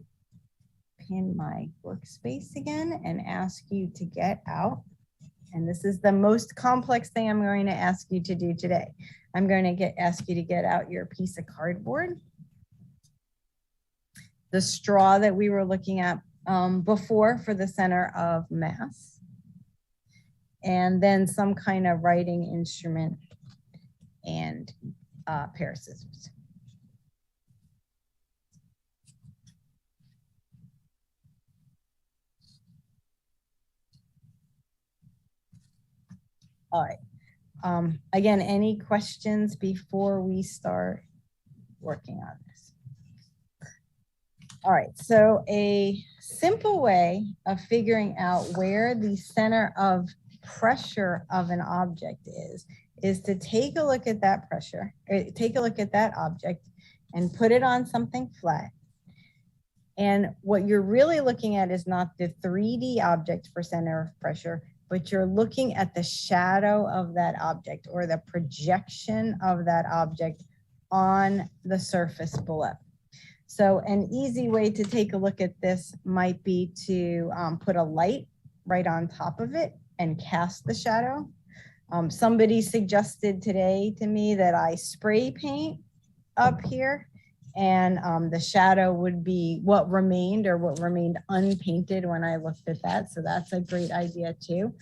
pin my workspace again and ask you to get out. And this is the most complex thing I'm going to ask you to do today. I'm going to ask you to get out your piece of cardboard, the straw that we were looking at before for the center of mass, and then some kind of writing instrument and a pair of scissors. All right. Again, any questions before we start working on this? All right, so a simple way of figuring out where the center of pressure of an object is to take a look at that pressure, take a look at that object and put it on something flat. And what you're really looking at is not the 3D object for center of pressure, but you're looking at the shadow of that object or the projection of that object on the surface below. So an easy way to take a look at this might be to put a light right on top of it and cast the shadow. Somebody suggested today to me that I spray paint up here, and the shadow would be what remained unpainted when I looked at that. So that's a great idea too.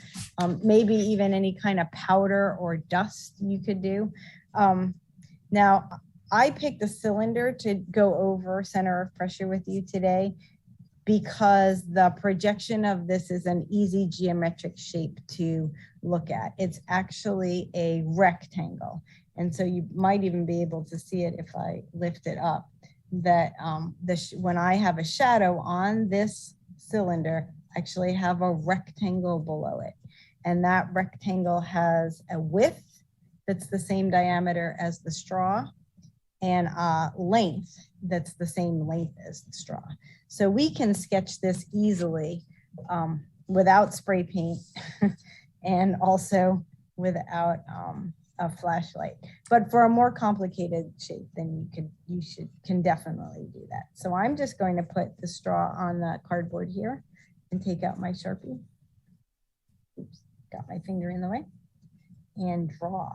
Maybe even any kind of powder or dust you could do. Now, I picked a cylinder to go over center of pressure with you today because the projection of this is an easy geometric shape to look at. It's actually a rectangle. And so you might even be able to see it if I lift it up, that when I have a shadow on this cylinder, I actually have a rectangle below it. And that rectangle has a width that's the same diameter as the straw and a length that's the same length as the straw. So we can sketch this easily without spray paint and also without a flashlight. But for a more complicated shape, then you can definitely do that. So I'm just going to put the straw on the cardboard here and take out my Sharpie. Oops, got my finger in the way, and draw.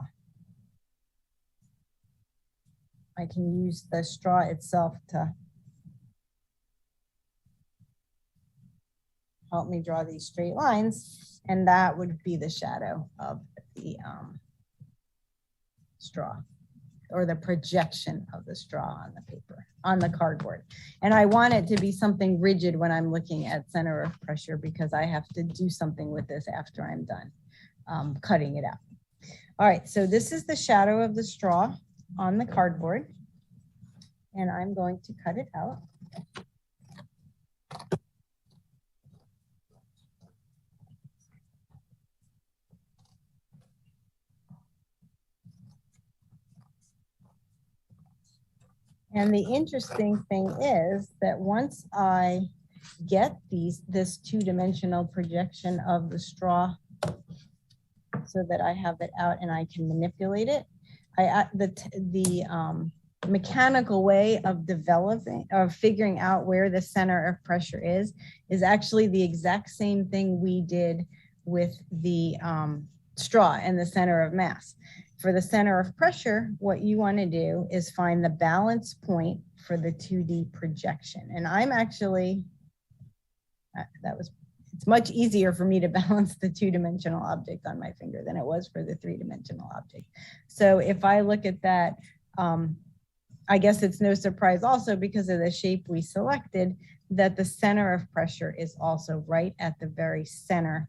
I can use the straw itself to help me draw these straight lines, and that would be the shadow of the straw, or the projection of the straw on the paper, on the cardboard. And I want it to be something rigid when I'm looking at center of pressure, because I have to do something with this after I'm done cutting it out. All right, so this is the shadow of the straw on the cardboard, and I'm going to cut it out. And the interesting thing is that once I get this two-dimensional projection of the straw so that I have it out and I can manipulate it, the mechanical way of figuring out where the center of pressure is actually the exact same thing we did with the straw and the center of mass. For the center of pressure, what you want to do is find the balance point for the 2D projection. And I'm actually, it's much easier for me to balance the two-dimensional object on my finger than it was for the three-dimensional object. So if I look at that, I guess it's no surprise also, because of the shape we selected, that the center of pressure is also right at the very center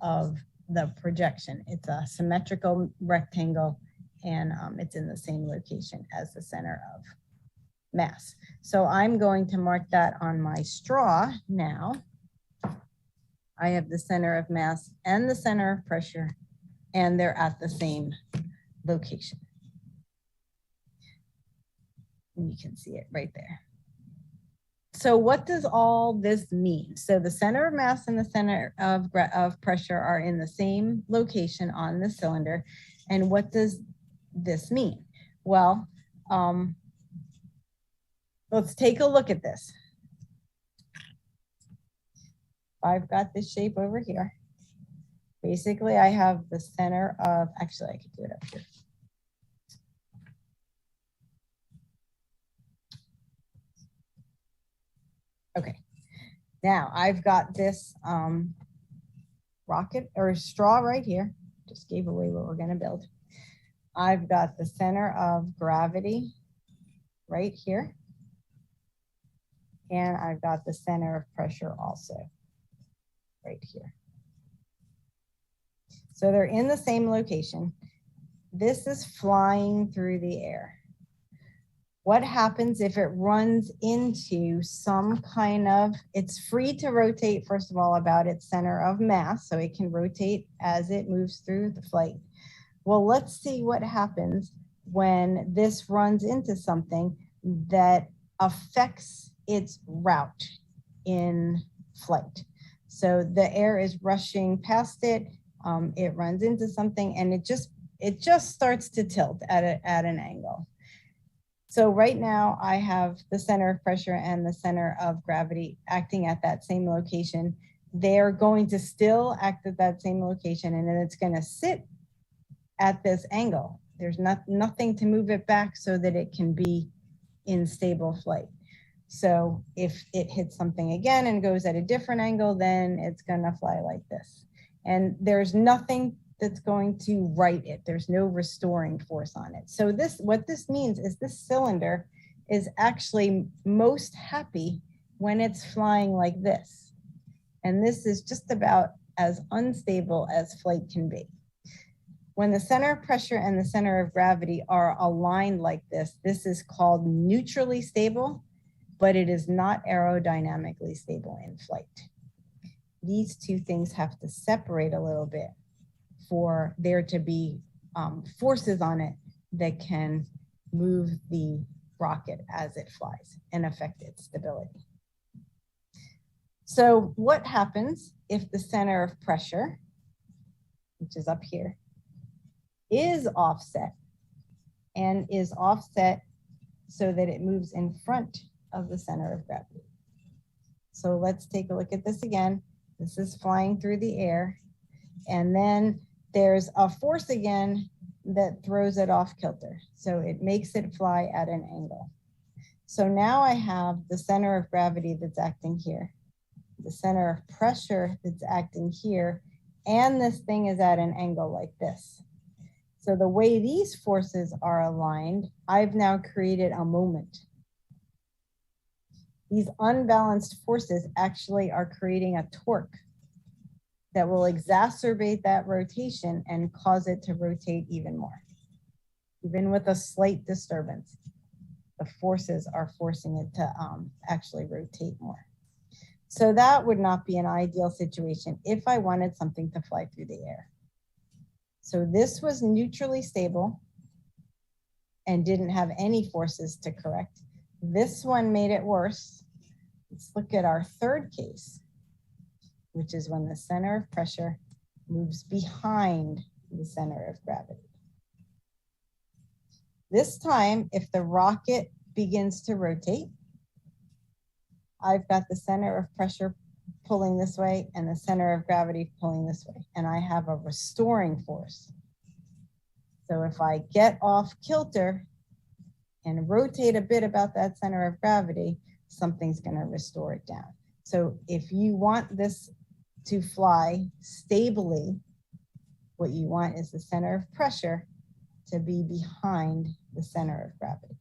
of the projection. It's a symmetrical rectangle, and it's in the same location as the center of mass. So I'm going to mark that on my straw now. I have the center of mass and the center of pressure, and they're at the same location. And you can see it right there. So what does all this mean? So the center of mass and the center of pressure are in the same location on the cylinder. And what does this mean? Well, let's take a look at this. I've got this shape over here. Basically, I have the center of, actually, I could do it up here. Okay, now I've got this rocket or straw right here. Just gave away what we're going to build. I've got the center of gravity right here. And I've got the center of pressure also right here. So they're in the same location. This is flying through the air. What happens if it runs into some kind of, it's free to rotate, first of all, about its center of mass, so it can rotate as it moves through the flight. Well, let's see what happens when this runs into something that affects its route in flight. So the air is rushing past it, it runs into something, and it just starts to tilt at an angle. So right now I have the center of pressure and the center of gravity acting at that same location. They're going to still act at that same location, and then it's going to sit at this angle. There's nothing to move it back so that it can be in stable flight. So if it hits something again and goes at a different angle, then it's going to fly like this. And there's nothing that's going to right it. There's no restoring force on it. So what this means is this cylinder is actually most happy when it's flying like this. And this is just about as unstable as flight can be. When the center of pressure and the center of gravity are aligned like this, this is called neutrally stable, but it is not aerodynamically stable in flight. These two things have to separate a little bit for there to be forces on it that can move the rocket as it flies and affect its stability. So what happens if the center of pressure, which is up here, is offset and is offset so that it moves in front of the center of gravity? So let's take a look at this again. This is flying through the air, and then there's a force again that throws it off kilter. So it makes it fly at an angle. So now I have the center of gravity that's acting here, the center of pressure that's acting here, and this thing is at an angle like this. So the way these forces are aligned, I've now created a moment. These unbalanced forces actually are creating a torque that will exacerbate that rotation and cause it to rotate even more. Even with a slight disturbance, the forces are forcing it to actually rotate more. So that would not be an ideal situation if I wanted something to fly through the air. So this was neutrally stable and didn't have any forces to correct. This one made it worse. Let's look at our third case, which is when the center of pressure moves behind the center of gravity. This time, if the rocket begins to rotate, I've got the center of pressure pulling this way and the center of gravity pulling this way, and I have a restoring force. So if I get off kilter and rotate a bit about that center of gravity, something's going to restore it down. So if you want this to fly stably, what you want is the center of pressure to be behind the center of gravity.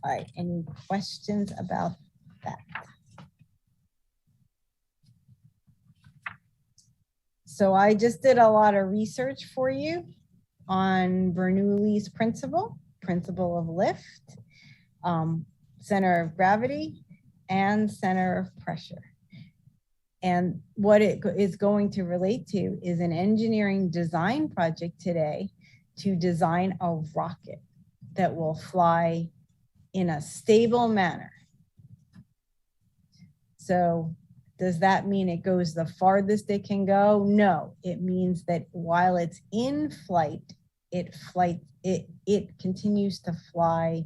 All right, any questions about that? So I just did a lot of research for you on Bernoulli's principle of lift, center of gravity, and center of pressure. And what it is going to relate to is an engineering design project today to design a rocket that will fly in a stable manner. So does that mean it goes the farthest it can go? No, it means that while it's in flight, it continues to fly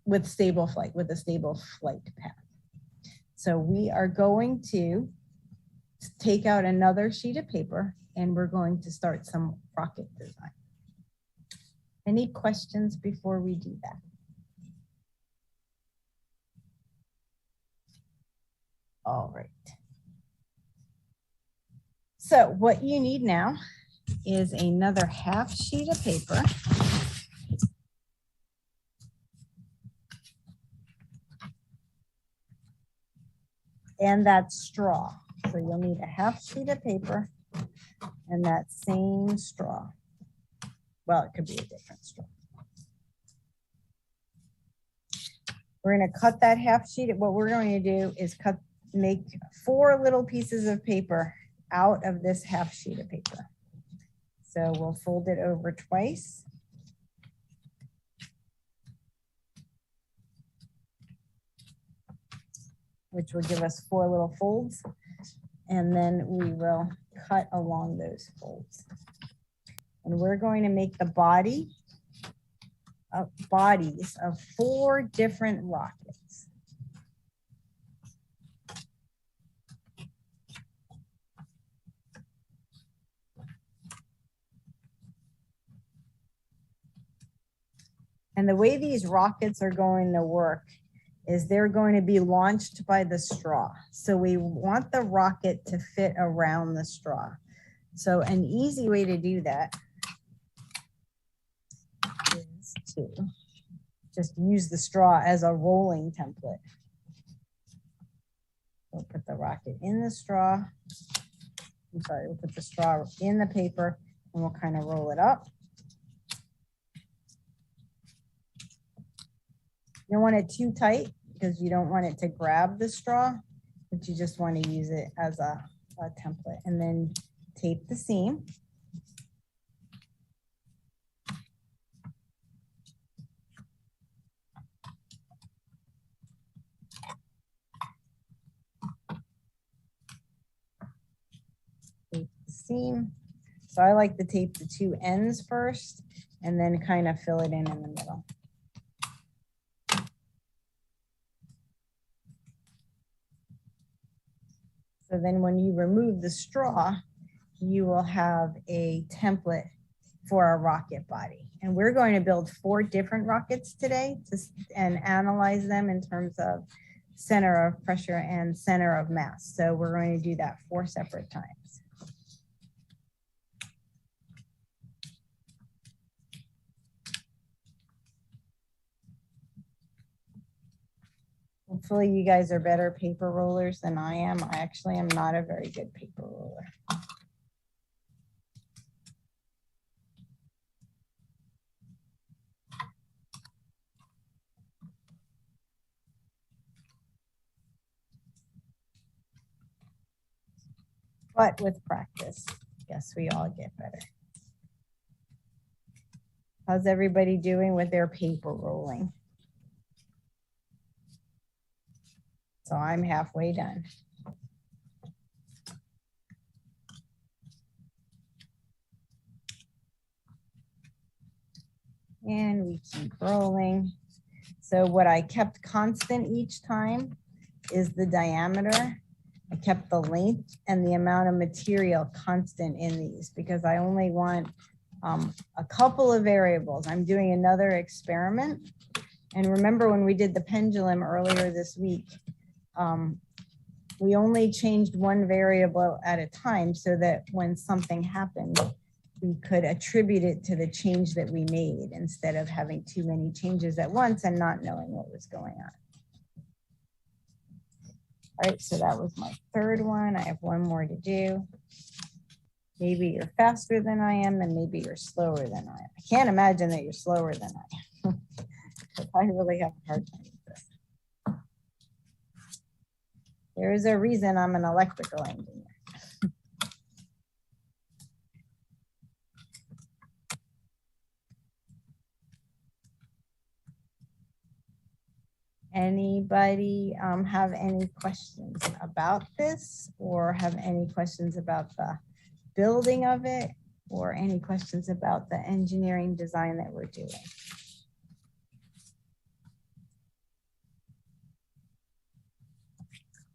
with stable flight, with a stable flight path. So we are going to take out another sheet of paper and we're going to start some rocket design. Any questions before we do that? All right. So what you need now is another half sheet of paper. And that straw. So you'll need a half sheet of paper and that same straw. Well, it could be a different straw. We're going to cut that half sheet. What we're going to do is make 4 little pieces of paper out of this half sheet of paper. So we'll fold it over twice. Which will give us 4 little folds. And then we will cut along those folds. And we're going to make the bodies of 4 different rockets. And the way these rockets are going to work is they're going to be launched by the straw. So we want the rocket to fit around the straw. So an easy way to do that is to just use the straw as a rolling template. We'll put the rocket in the straw. I'm sorry, we'll put the straw in the paper and we'll kind of roll it up. You don't want it too tight because you don't want it to grab the straw, but you just want to use it as a template, and then tape the seam. Tape the seam. So I like to tape the two ends first and then kind of fill it in the middle. So then when you remove the straw, you will have a template for a rocket body. And we're going to build 4 different rockets today and analyze them in terms of center of pressure and center of mass. So we're going to do that 4 separate times. Hopefully you guys are better paper rollers than I am. I actually am not a very good paper roller. But with practice, yes, we all get better. How's everybody doing with their paper rolling? So I'm halfway done. And we keep rolling. So what I kept constant each time is the diameter. I kept the length and the amount of material constant in these because I only want a couple of variables. I'm doing another experiment. And remember when we did the pendulum earlier this week, we only changed one variable at a time so that when something happened, we could attribute it to the change that we made instead of having too many changes at once and not knowing what was going on. All right, so that was my 3rd one. I have 1 more to do. Maybe you're faster than I am, and maybe you're slower than I am. I can't imagine that you're slower than I am. I really have a hard time with this. There is a reason I'm an electrical engineer. Anybody have any questions about this or have any questions about the building of it or any questions about the engineering design that we're doing?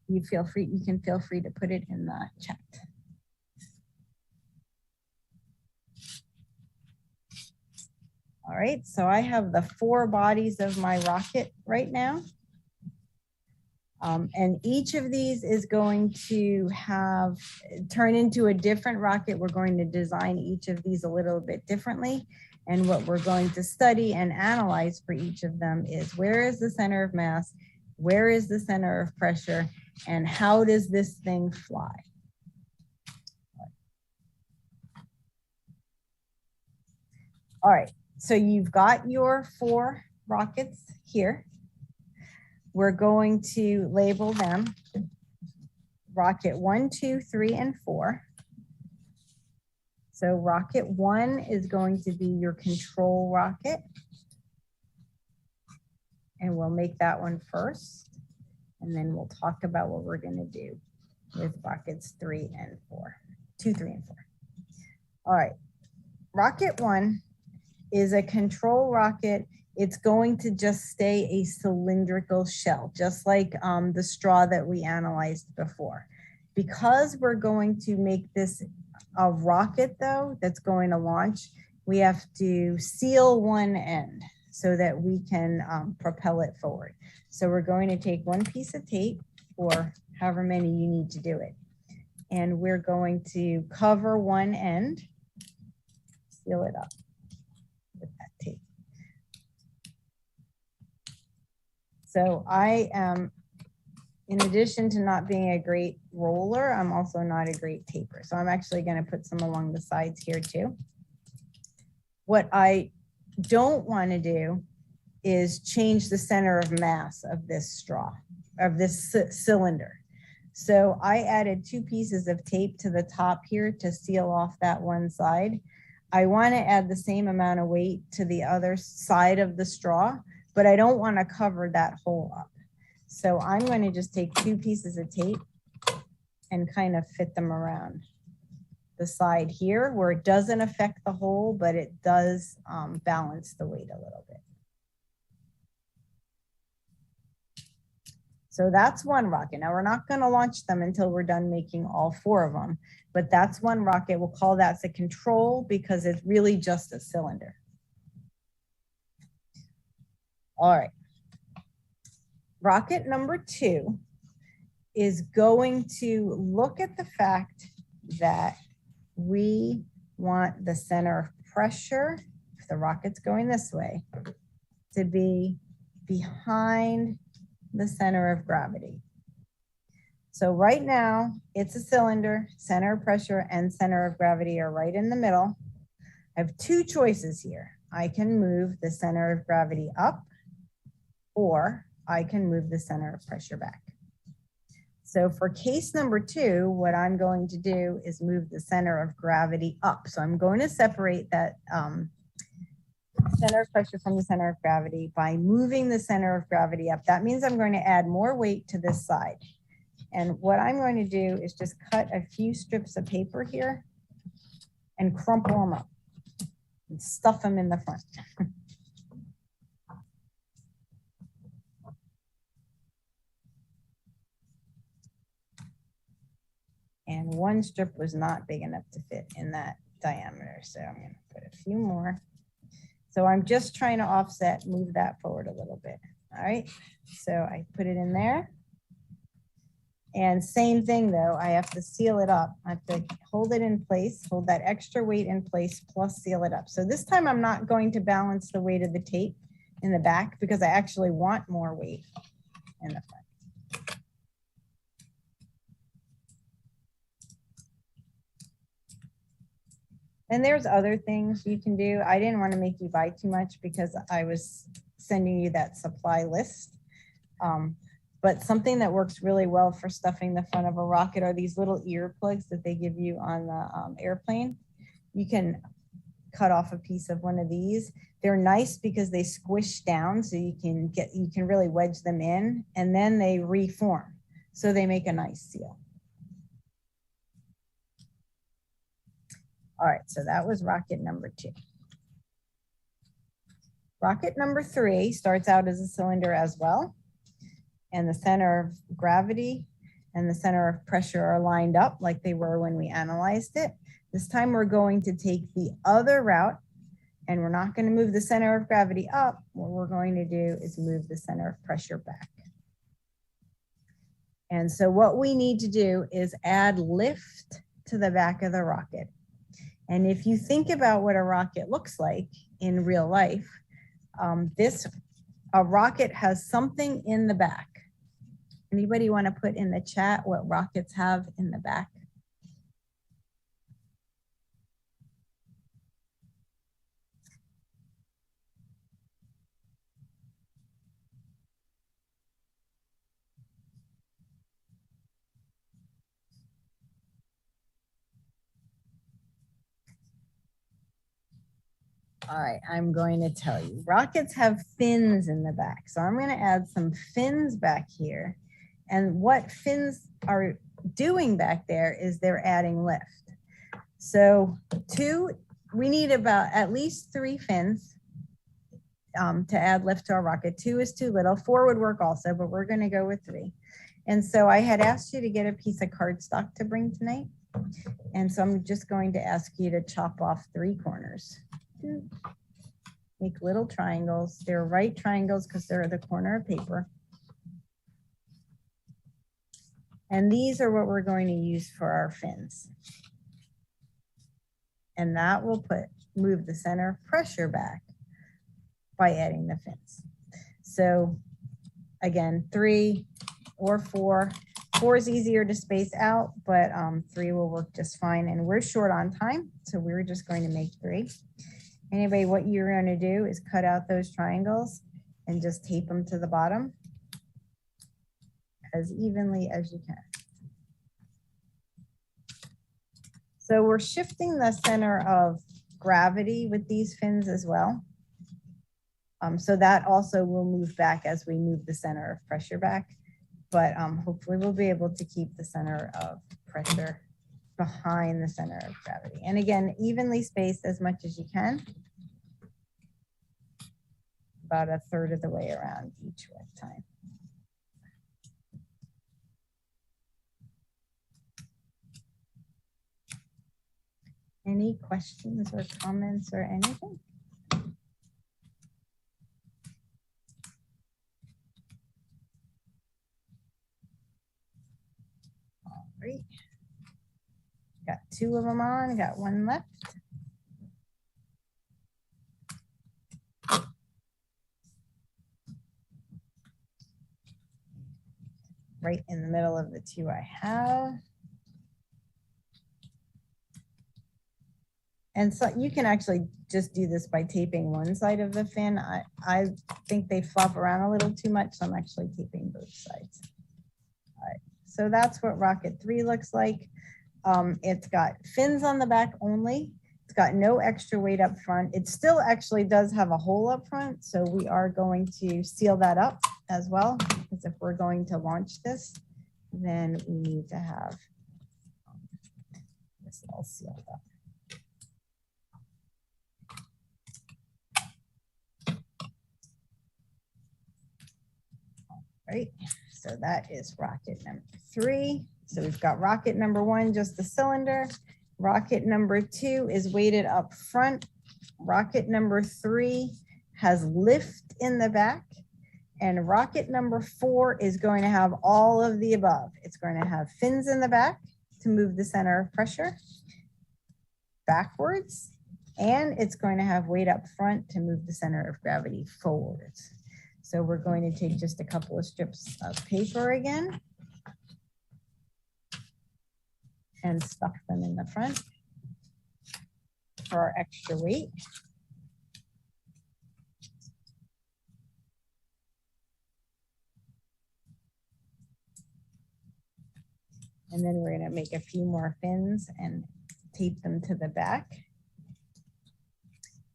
You can feel free to put it in the chat. All right, so I have the 4 bodies of my rocket right now. And each of these is going to turn into a different rocket. We're going to design each of these a little bit differently. And what we're going to study and analyze for each of them is where is the center of mass, where is the center of pressure, and how does this thing fly? All right. So you've got your 4 rockets here. We're going to label them rocket 1, 2, 3, and 4. So rocket 1 is going to be your control rocket. And we'll make that one first. And then we'll talk about what we're going to do with rockets 3 and 4. 2, 3, and 4. All right. Rocket 1 is a control rocket. It's going to just stay a cylindrical shell, just like the straw that we analyzed before. Because we're going to make this a rocket though, that's going to launch, we have to seal one end so that we can propel it forward. So we're going to take one piece of tape or however many you need to do it. And we're going to cover one end, seal it up with that tape. So I am, in addition to not being a great roller, I'm also not a great taper. So I'm actually going to put some along the sides here too. What I don't want to do is change the center of mass of this straw, of this cylinder. So I added 2 pieces of tape to the top here to seal off that one side. I want to add the same amount of weight to the other side of the straw, but I don't want to cover that hole up. So I'm going to just take 2 pieces of tape and kind of fit them around the side here where it doesn't affect the hole, but it does balance the weight a little bit. So that's one rocket. Now we're not going to launch them until we're done making all 4 of them, but that's one rocket. We'll call that the control because it's really just a cylinder. All right. Rocket number 2 is going to look at the fact that we want the center of pressure, if the rocket's going this way, to be behind the center of gravity. So right now it's a cylinder, center of pressure and center of gravity are right in the middle. I have 2 choices here. I can move the center of gravity up, or I can move the center of pressure back. So for case number 2, what I'm going to do is move the center of gravity up. So I'm going to separate that center of pressure from the center of gravity by moving the center of gravity up. That means I'm going to add more weight to this side. And what I'm going to do is just cut a few strips of paper here and crumple them up and stuff them in the front. And one strip was not big enough to fit in that diameter. So I'm going to put a few more. So I'm just trying to offset, move that forward a little bit. All right. So I put it in there. And same thing though, I have to seal it up. I have to hold it in place, hold that extra weight in place, plus seal it up. So this time I'm not going to balance the weight of the tape in the back because I actually want more weight in the front. And there's other things you can do. I didn't want to make you buy too much because I was sending you that supply list. But something that works really well for stuffing the front of a rocket are these little earplugs that they give you on the airplane. You can cut off a piece of one of these. They're nice because they squish down so you can really wedge them in, and then they reform. So they make a nice seal. All right, so that was rocket number 2. Rocket number 3 starts out as a cylinder as well. And the center of gravity and the center of pressure are lined up like they were when we analyzed it. This time we're going to take the other route, and we're not going to move the center of gravity up. What we're going to do is move the center of pressure back. And so what we need to do is add lift to the back of the rocket. And if you think about what a rocket looks like in real life, a rocket has something in the back. Anybody want to put in the chat what rockets have in the back? All right, I'm going to tell you. Rockets have fins in the back. So I'm going to add some fins back here. And what fins are doing back there is they're adding lift. So we need about at least 3 fins to add lift to our rocket. 2 is too little. 4 would work also, but we're going to go with 3. And so I had asked you to get a piece of cardstock to bring tonight. And so I'm just going to ask you to chop off 3 corners. Make little triangles. They're right triangles because they're the corner of paper. And these are what we're going to use for our fins. And that will move the center of pressure back by adding the fins. So again, 3 or 4. 4 is easier to space out, but 3 will work just fine. And we're short on time, so we're just going to make 3. Anyway, what you're going to do is cut out those triangles and just tape them to the bottom as evenly as you can. So we're shifting the center of gravity with these fins as well. So that also will move back as we move the center of pressure back. But hopefully we'll be able to keep the center of pressure behind the center of gravity. And again, evenly spaced as much as you can. About 1/3 of the way around each time. Any questions or comments or anything? All right. Got 2 of them on, got 1 left. Right in the middle of the 2 I have. And so you can actually just do this by taping one side of the fin. I think they flop around a little too much, so I'm actually taping both sides. All right, so that's what rocket 3 looks like. It's got fins on the back only. It's got no extra weight up front. It still actually does have a hole up front, so we are going to seal that up as well, because if we're going to launch this, then we need to have this all sealed up. Right, so that is rocket number 3. So we've got rocket number 1, just the cylinder. Rocket number 2 is weighted up front. Rocket number 3 has lift in the back. And rocket number 4 is going to have all of the above. It's going to have fins in the back to move the center of pressure backwards. And it's going to have weight up front to move the center of gravity forwards. So we're going to take just a couple of strips of paper again and stuff them in the front for our extra weight. And then we're going to make a few more fins and tape them to the back.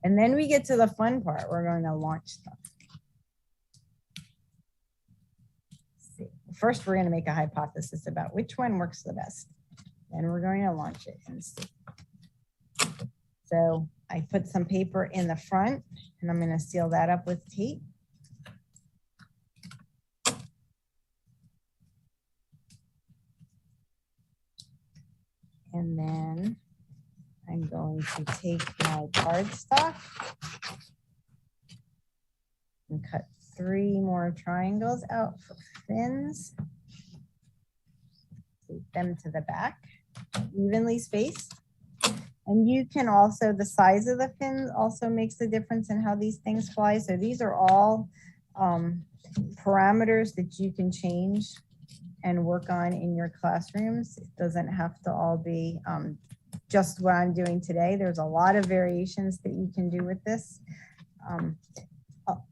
And then we get to the fun part. We're going to launch stuff. First, we're going to make a hypothesis about which one works the best. Then we're going to launch it and see. So I put some paper in the front and I'm going to seal that up with tape. And then I'm going to take my cardstock and cut 3 more triangles out for fins. Tape them to the back, evenly spaced. And you can also, the size of the fins also makes a difference in how these things fly. So these are all parameters that you can change and work on in your classrooms. It doesn't have to all be just what I'm doing today. There's a lot of variations that you can do with this.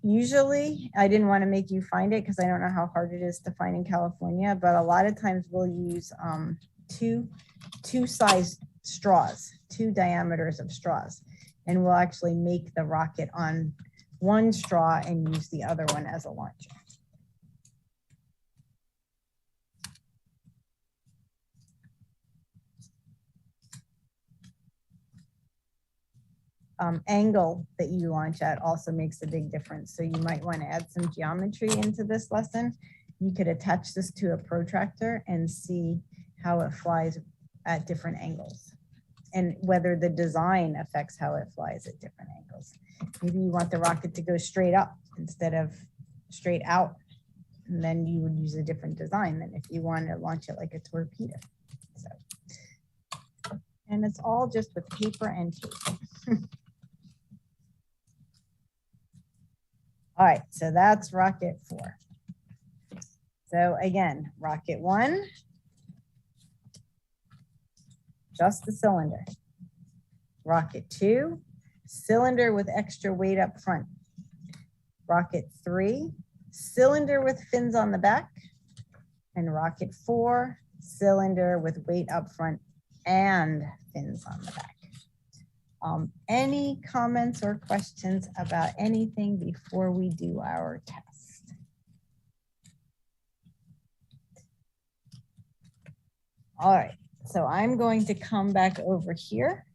Usually, I didn't want to make you find it because I don't know how hard it is to find in California, but a lot of times we'll use two size straws, 2 diameters of straws, and we'll actually make the rocket on one straw and use the other one as a launcher. Angle that you launch at also makes a big difference. So you might want to add some geometry into this lesson. You could attach this to a protractor and see how it flies at different angles and whether the design affects how it flies at different angles. Maybe you want the rocket to go straight up instead of straight out, and then you would use a different design than if you want to launch it like a torpedo. So, and it's all just with paper and tape. All right, so that's rocket 4. So again, rocket 1, just the cylinder. Rocket 2, cylinder with extra weight up front. Rocket 3, cylinder with fins on the back. And rocket 4, cylinder with weight up front and fins on the back. Any comments or questions about anything before we do our test? All right, so I'm going to come back over here.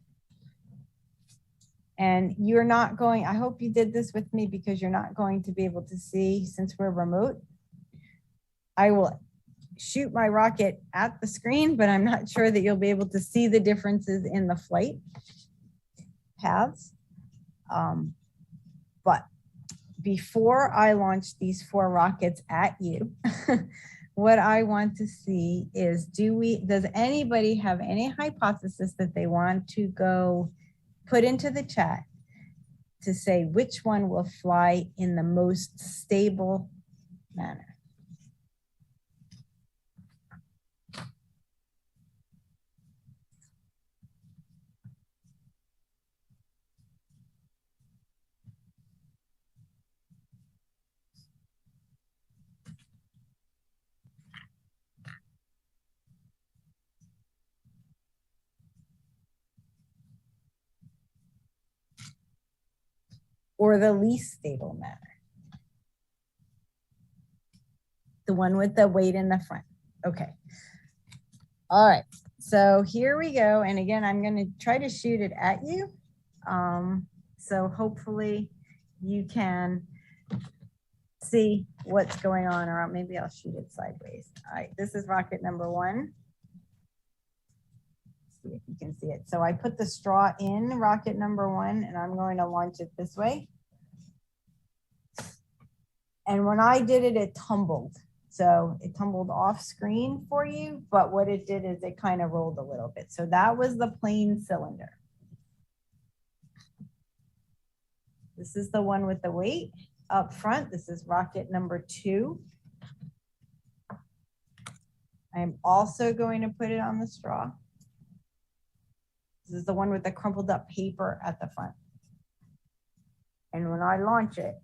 And you're not going, I hope you did this with me because you're not going to be able to see, since we're remote. I will shoot my rocket at the screen, but I'm not sure that you'll be able to see the differences in the flight paths. But before I launch these 4 rockets at you, what I want to see is, does anybody have any hypothesis that they want to go put into the chat to say which one will fly in the most stable manner? Or the least stable manner? The one with the weight in the front. Okay. All right. So here we go. And again, I'm going to try to shoot it at you. So hopefully you can see what's going on, or maybe I'll shoot it sideways. All right. This is rocket number 1. See if you can see it. So I put the straw in rocket number 1 and I'm going to launch it this way. And when I did it, it tumbled. So it tumbled off screen for you, but what it did is it kind of rolled a little bit. So that was the plain cylinder. This is the one with the weight up front. This is rocket number 2. I'm also going to put it on the straw. This is the one with the crumpled up paper at the front. And when I launch it,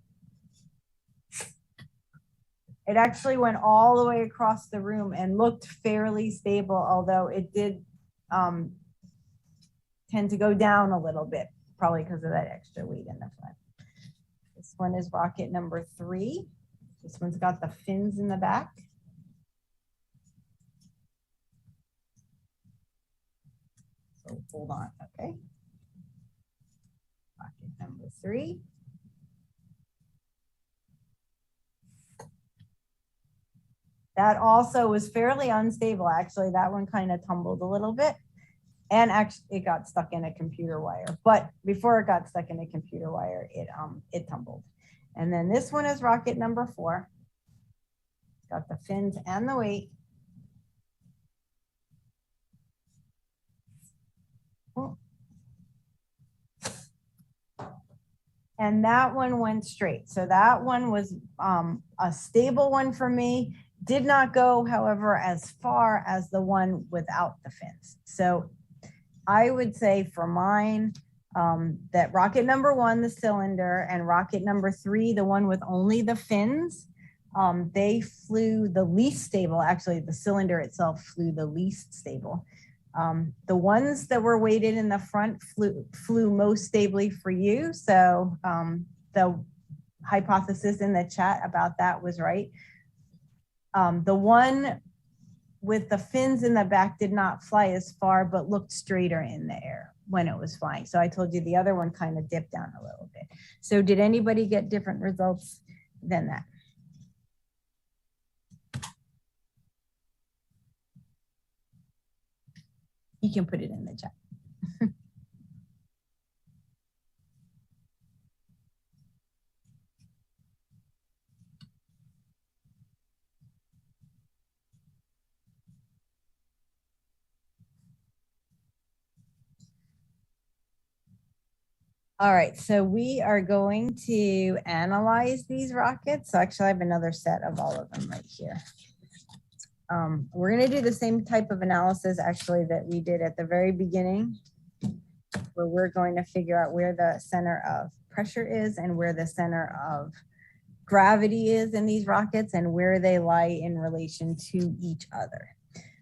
it actually went all the way across the room and looked fairly stable, although it did tend to go down a little bit, probably because of that extra weight in the front. This one is rocket number 3. This one's got the fins in the back. So hold on, okay. Rocket number 3. That also was fairly unstable. Actually, that one kind of tumbled a little bit. And actually it got stuck in a computer wire. But before it got stuck in a computer wire, it tumbled. And then this one is rocket number 4. It's got the fins and the weight. And that one went straight. So that one was a stable one for me. Did not go, however, as far as the one without the fins. So I would say for mine, that rocket number 1, the cylinder, and rocket number 3, the one with only the fins, they flew the least stable. Actually, the cylinder itself flew the least stable. The ones that were weighted in the front flew most stably for you. So the hypothesis in the chat about that was right. The one with the fins in the back did not fly as far, but looked straighter in the air when it was flying. So I told you the other one kind of dipped down a little bit. So did anybody get different results than that? You can put it in the chat. All right, so we are going to analyze these rockets. So actually I have another set of all of them right here. We're going to do the same type of analysis actually that we did at the very beginning, where we're going to figure out where the center of pressure is and where the center of gravity is in these rockets and where they lie in relation to each other.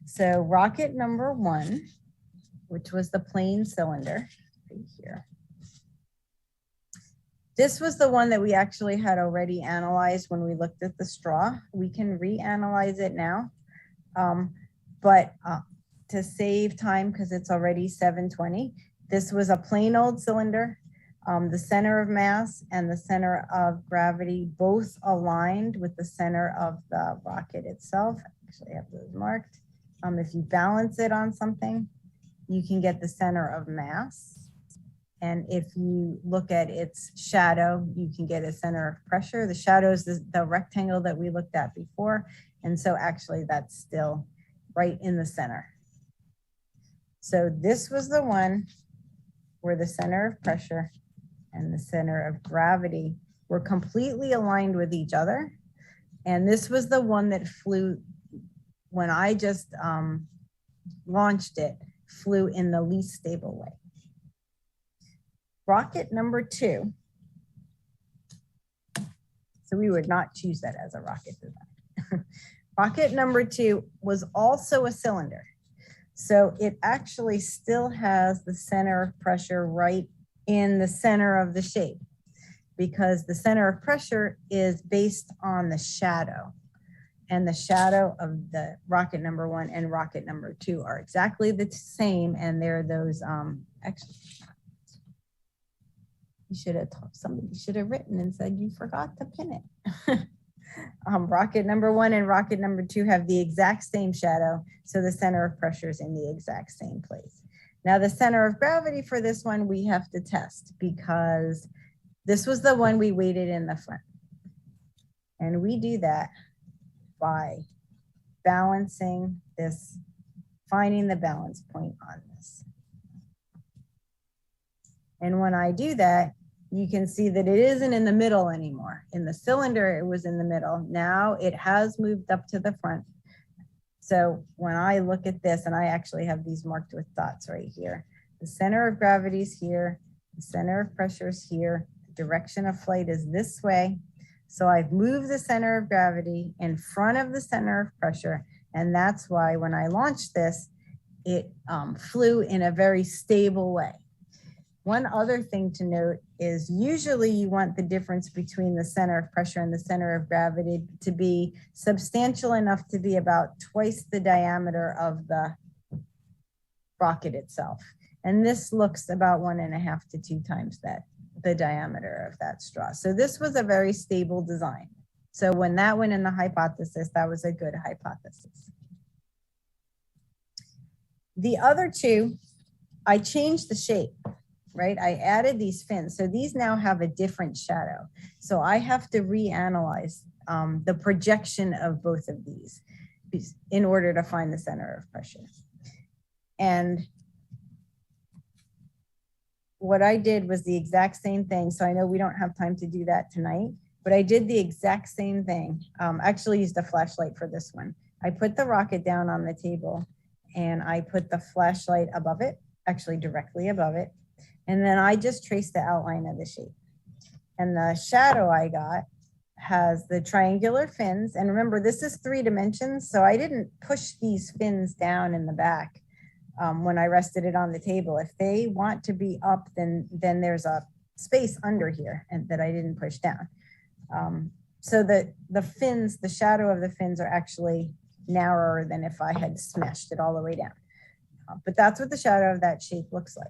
So rocket number 1 which was the plain cylinder right here. This was the one that we actually had already analyzed when we looked at the straw. We can reanalyze it now, but to save time, because it's already 7:20, this was a plain old cylinder. The center of mass and the center of gravity both aligned with the center of the rocket itself. Actually, I have those marked. If you balance it on something, you can get the center of mass. And if you look at its shadow, you can get a center of pressure. The shadow is the rectangle that we looked at before. And so actually that's still right in the center. So this was the one where the center of pressure and the center of gravity were completely aligned with each other. And this was the one that flew, when I just launched it, flew in the least stable way. Rocket number 2. So we would not choose that as a rocket design. Rocket number 2 was also a cylinder. So it actually still has the center of pressure right in the center of the shape, because the center of pressure is based on the shadow. And the shadow of the rocket number 1 and rocket number 2 are exactly the same. And they're those, actually, somebody should have written and said you forgot to pin it. Rocket number 1 and rocket number 2 have the exact same shadow, so the center of pressure is in the exact same place. Now the center of gravity for this one we have to test, because this was the one we weighted in the front. And we do that by balancing this, finding the balance point on this. And when I do that, you can see that it isn't in the middle anymore. In the cylinder, it was in the middle. Now it has moved up to the front. So when I look at this, and I actually have these marked with dots right here, the center of gravity is here, the center of pressure is here, the direction of flight is this way. So I've moved the center of gravity in front of the center of pressure. And that's why when I launched this, it flew in a very stable way. One other thing to note is usually you want the difference between the center of pressure and the center of gravity to be substantial enough to be about twice the diameter of the rocket itself. And this looks about 1.5 to 2 times the diameter of that straw. So this was a very stable design. So when that went in the hypothesis, that was a good hypothesis. The other 2, I changed the shape. Right, I added these fins. So these now have a different shadow. So I have to reanalyze the projection of both of these in order to find the center of pressure. And what I did was the exact same thing. So I know we don't have time to do that tonight, but I did the exact same thing. Actually used a flashlight for this one. I put the rocket down on the table and I put the flashlight above it, actually directly above it. And then I just traced the outline of the shape. And the shadow I got has the triangular fins. And remember, this is 3 dimensions. So I didn't push these fins down in the back when I rested it on the table. If they want to be up, then there's a space under here and that I didn't push down. So the fins, the shadow of the fins are actually narrower than if I had smashed it all the way down. But that's what the shadow of that shape looks like.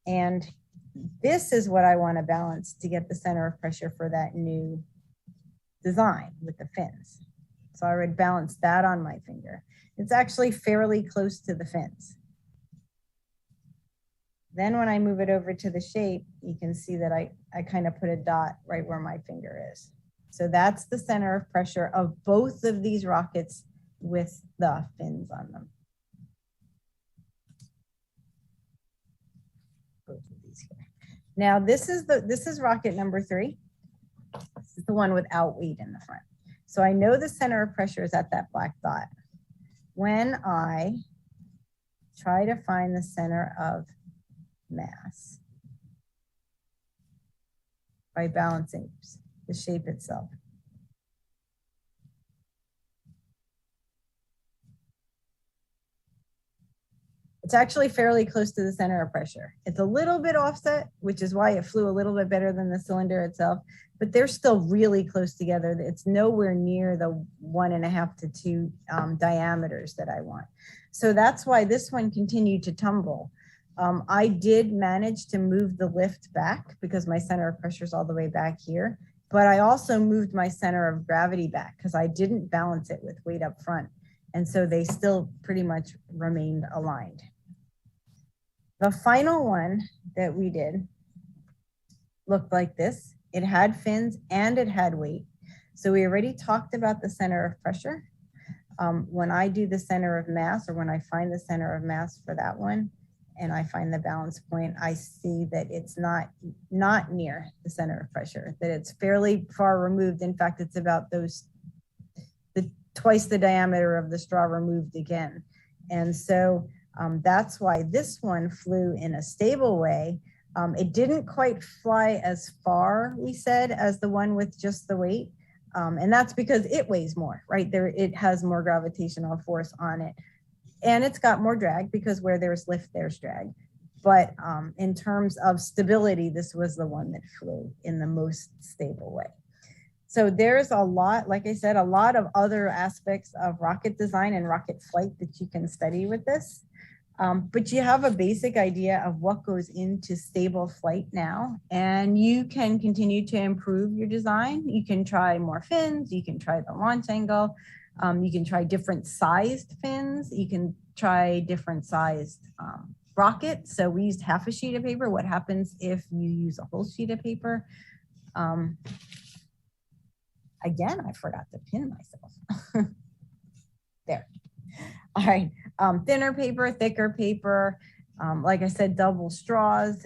And this is what I want to balance to get the center of pressure for that new design with the fins. So I would balance that on my finger. It's actually fairly close to the fins. Then when I move it over to the shape, you can see that I kind of put a dot right where my finger is. So that's the center of pressure of both of these rockets with the fins on them. Now this is rocket number 3. This is the one without weight in the front. So I know the center of pressure is at that black dot. When I try to find the center of mass by balancing the shape itself. It's actually fairly close to the center of pressure. It's a little bit offset, which is why it flew a little bit better than the cylinder itself, but they're still really close together. It's nowhere near the 1.5 to 2 diameters that I want. So that's why this one continued to tumble. I did manage to move the lift back because my center of pressure is all the way back here, but I also moved my center of gravity back because I didn't balance it with weight up front. And so they still pretty much remained aligned. The final one that we did looked like this. It had fins and it had weight. So we already talked about the center of pressure. When I do the center of mass, or when I find the center of mass for that one, and I find the balance point, I see that it's not near the center of pressure, that it's fairly far removed. In fact, it's about twice the diameter of the straw removed again. And so that's why this one flew in a stable way. It didn't quite fly as far, we said, as the one with just the weight. And that's because it weighs more, right? It has more gravitational force on it. And it's got more drag because where there's lift, there's drag. But in terms of stability, this was the one that flew in the most stable way. So there's a lot, like I said, a lot of other aspects of rocket design and rocket flight that you can study with this. But you have a basic idea of what goes into stable flight now, and you can continue to improve your design. You can try more fins, you can try the launch angle, you can try different sized fins, you can try different sized rockets. So we used half a sheet of paper. What happens if you use a whole sheet of paper? Again, I forgot to pin myself. There. All right. Thinner paper, thicker paper. Like I said, double straws.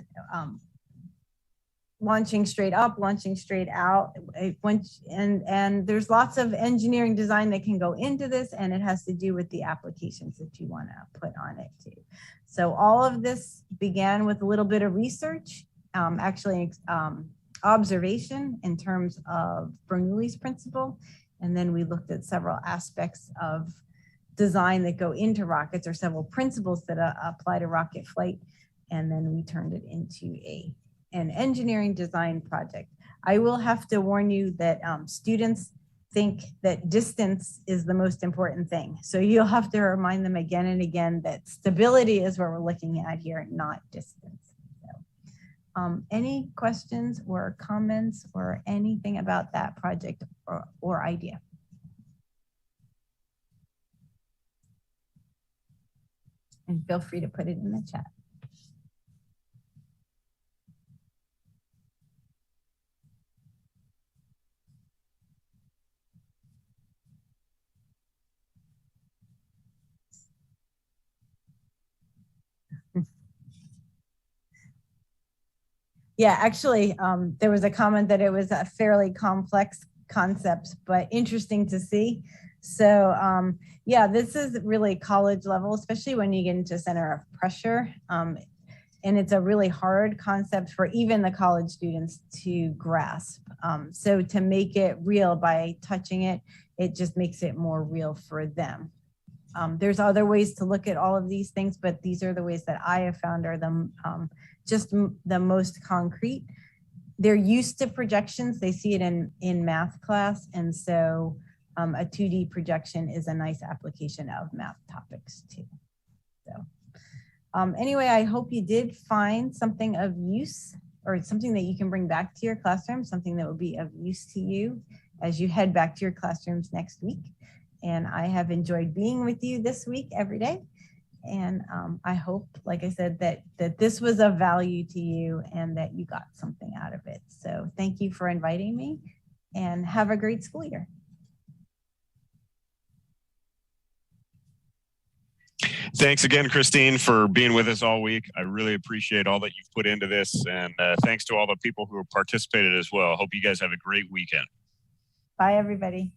Launching straight up, launching straight out. And there's lots of engineering design that can go into this, and it has to do with the applications that you want to put on it too. So all of this began with a little bit of research, observation in terms of Bernoulli's principle. And then we looked at several aspects of design that go into rockets, or several principles that apply to rocket flight. And then we turned it into an engineering design project. I will have to warn you that students think that distance is the most important thing. So you'll have to remind them again and again that stability is what we're looking at here, not distance. So, any questions or comments or anything about that project or idea? And feel free to put it in the chat. Yeah, actually, there was a comment that it was a fairly complex concept, but interesting to see. So yeah, this is really college level, especially when you get into center of pressure. And it's a really hard concept for even the college students to grasp. So to make it real by touching it, it just makes it more real for them. There's other ways to look at all of these things, but these are the ways that I have found are just the most concrete. They're used to projections. They see it in math class. And so a 2D projection is a nice application of math topics too. So anyway, I hope you did find something of use, or something that you can bring back to your classroom, something that will be of use to you as you head back to your classrooms next week. And I have enjoyed being with you this week every day. And I hope, like I said, that this was of value to you and that you got something out of it. So thank you for inviting me, and have a great school year. Thanks again, Christine, for being with us all week. I really appreciate all that you've put into this. And thanks to all the people who have participated as well. Hope you guys have a great weekend. Bye, everybody.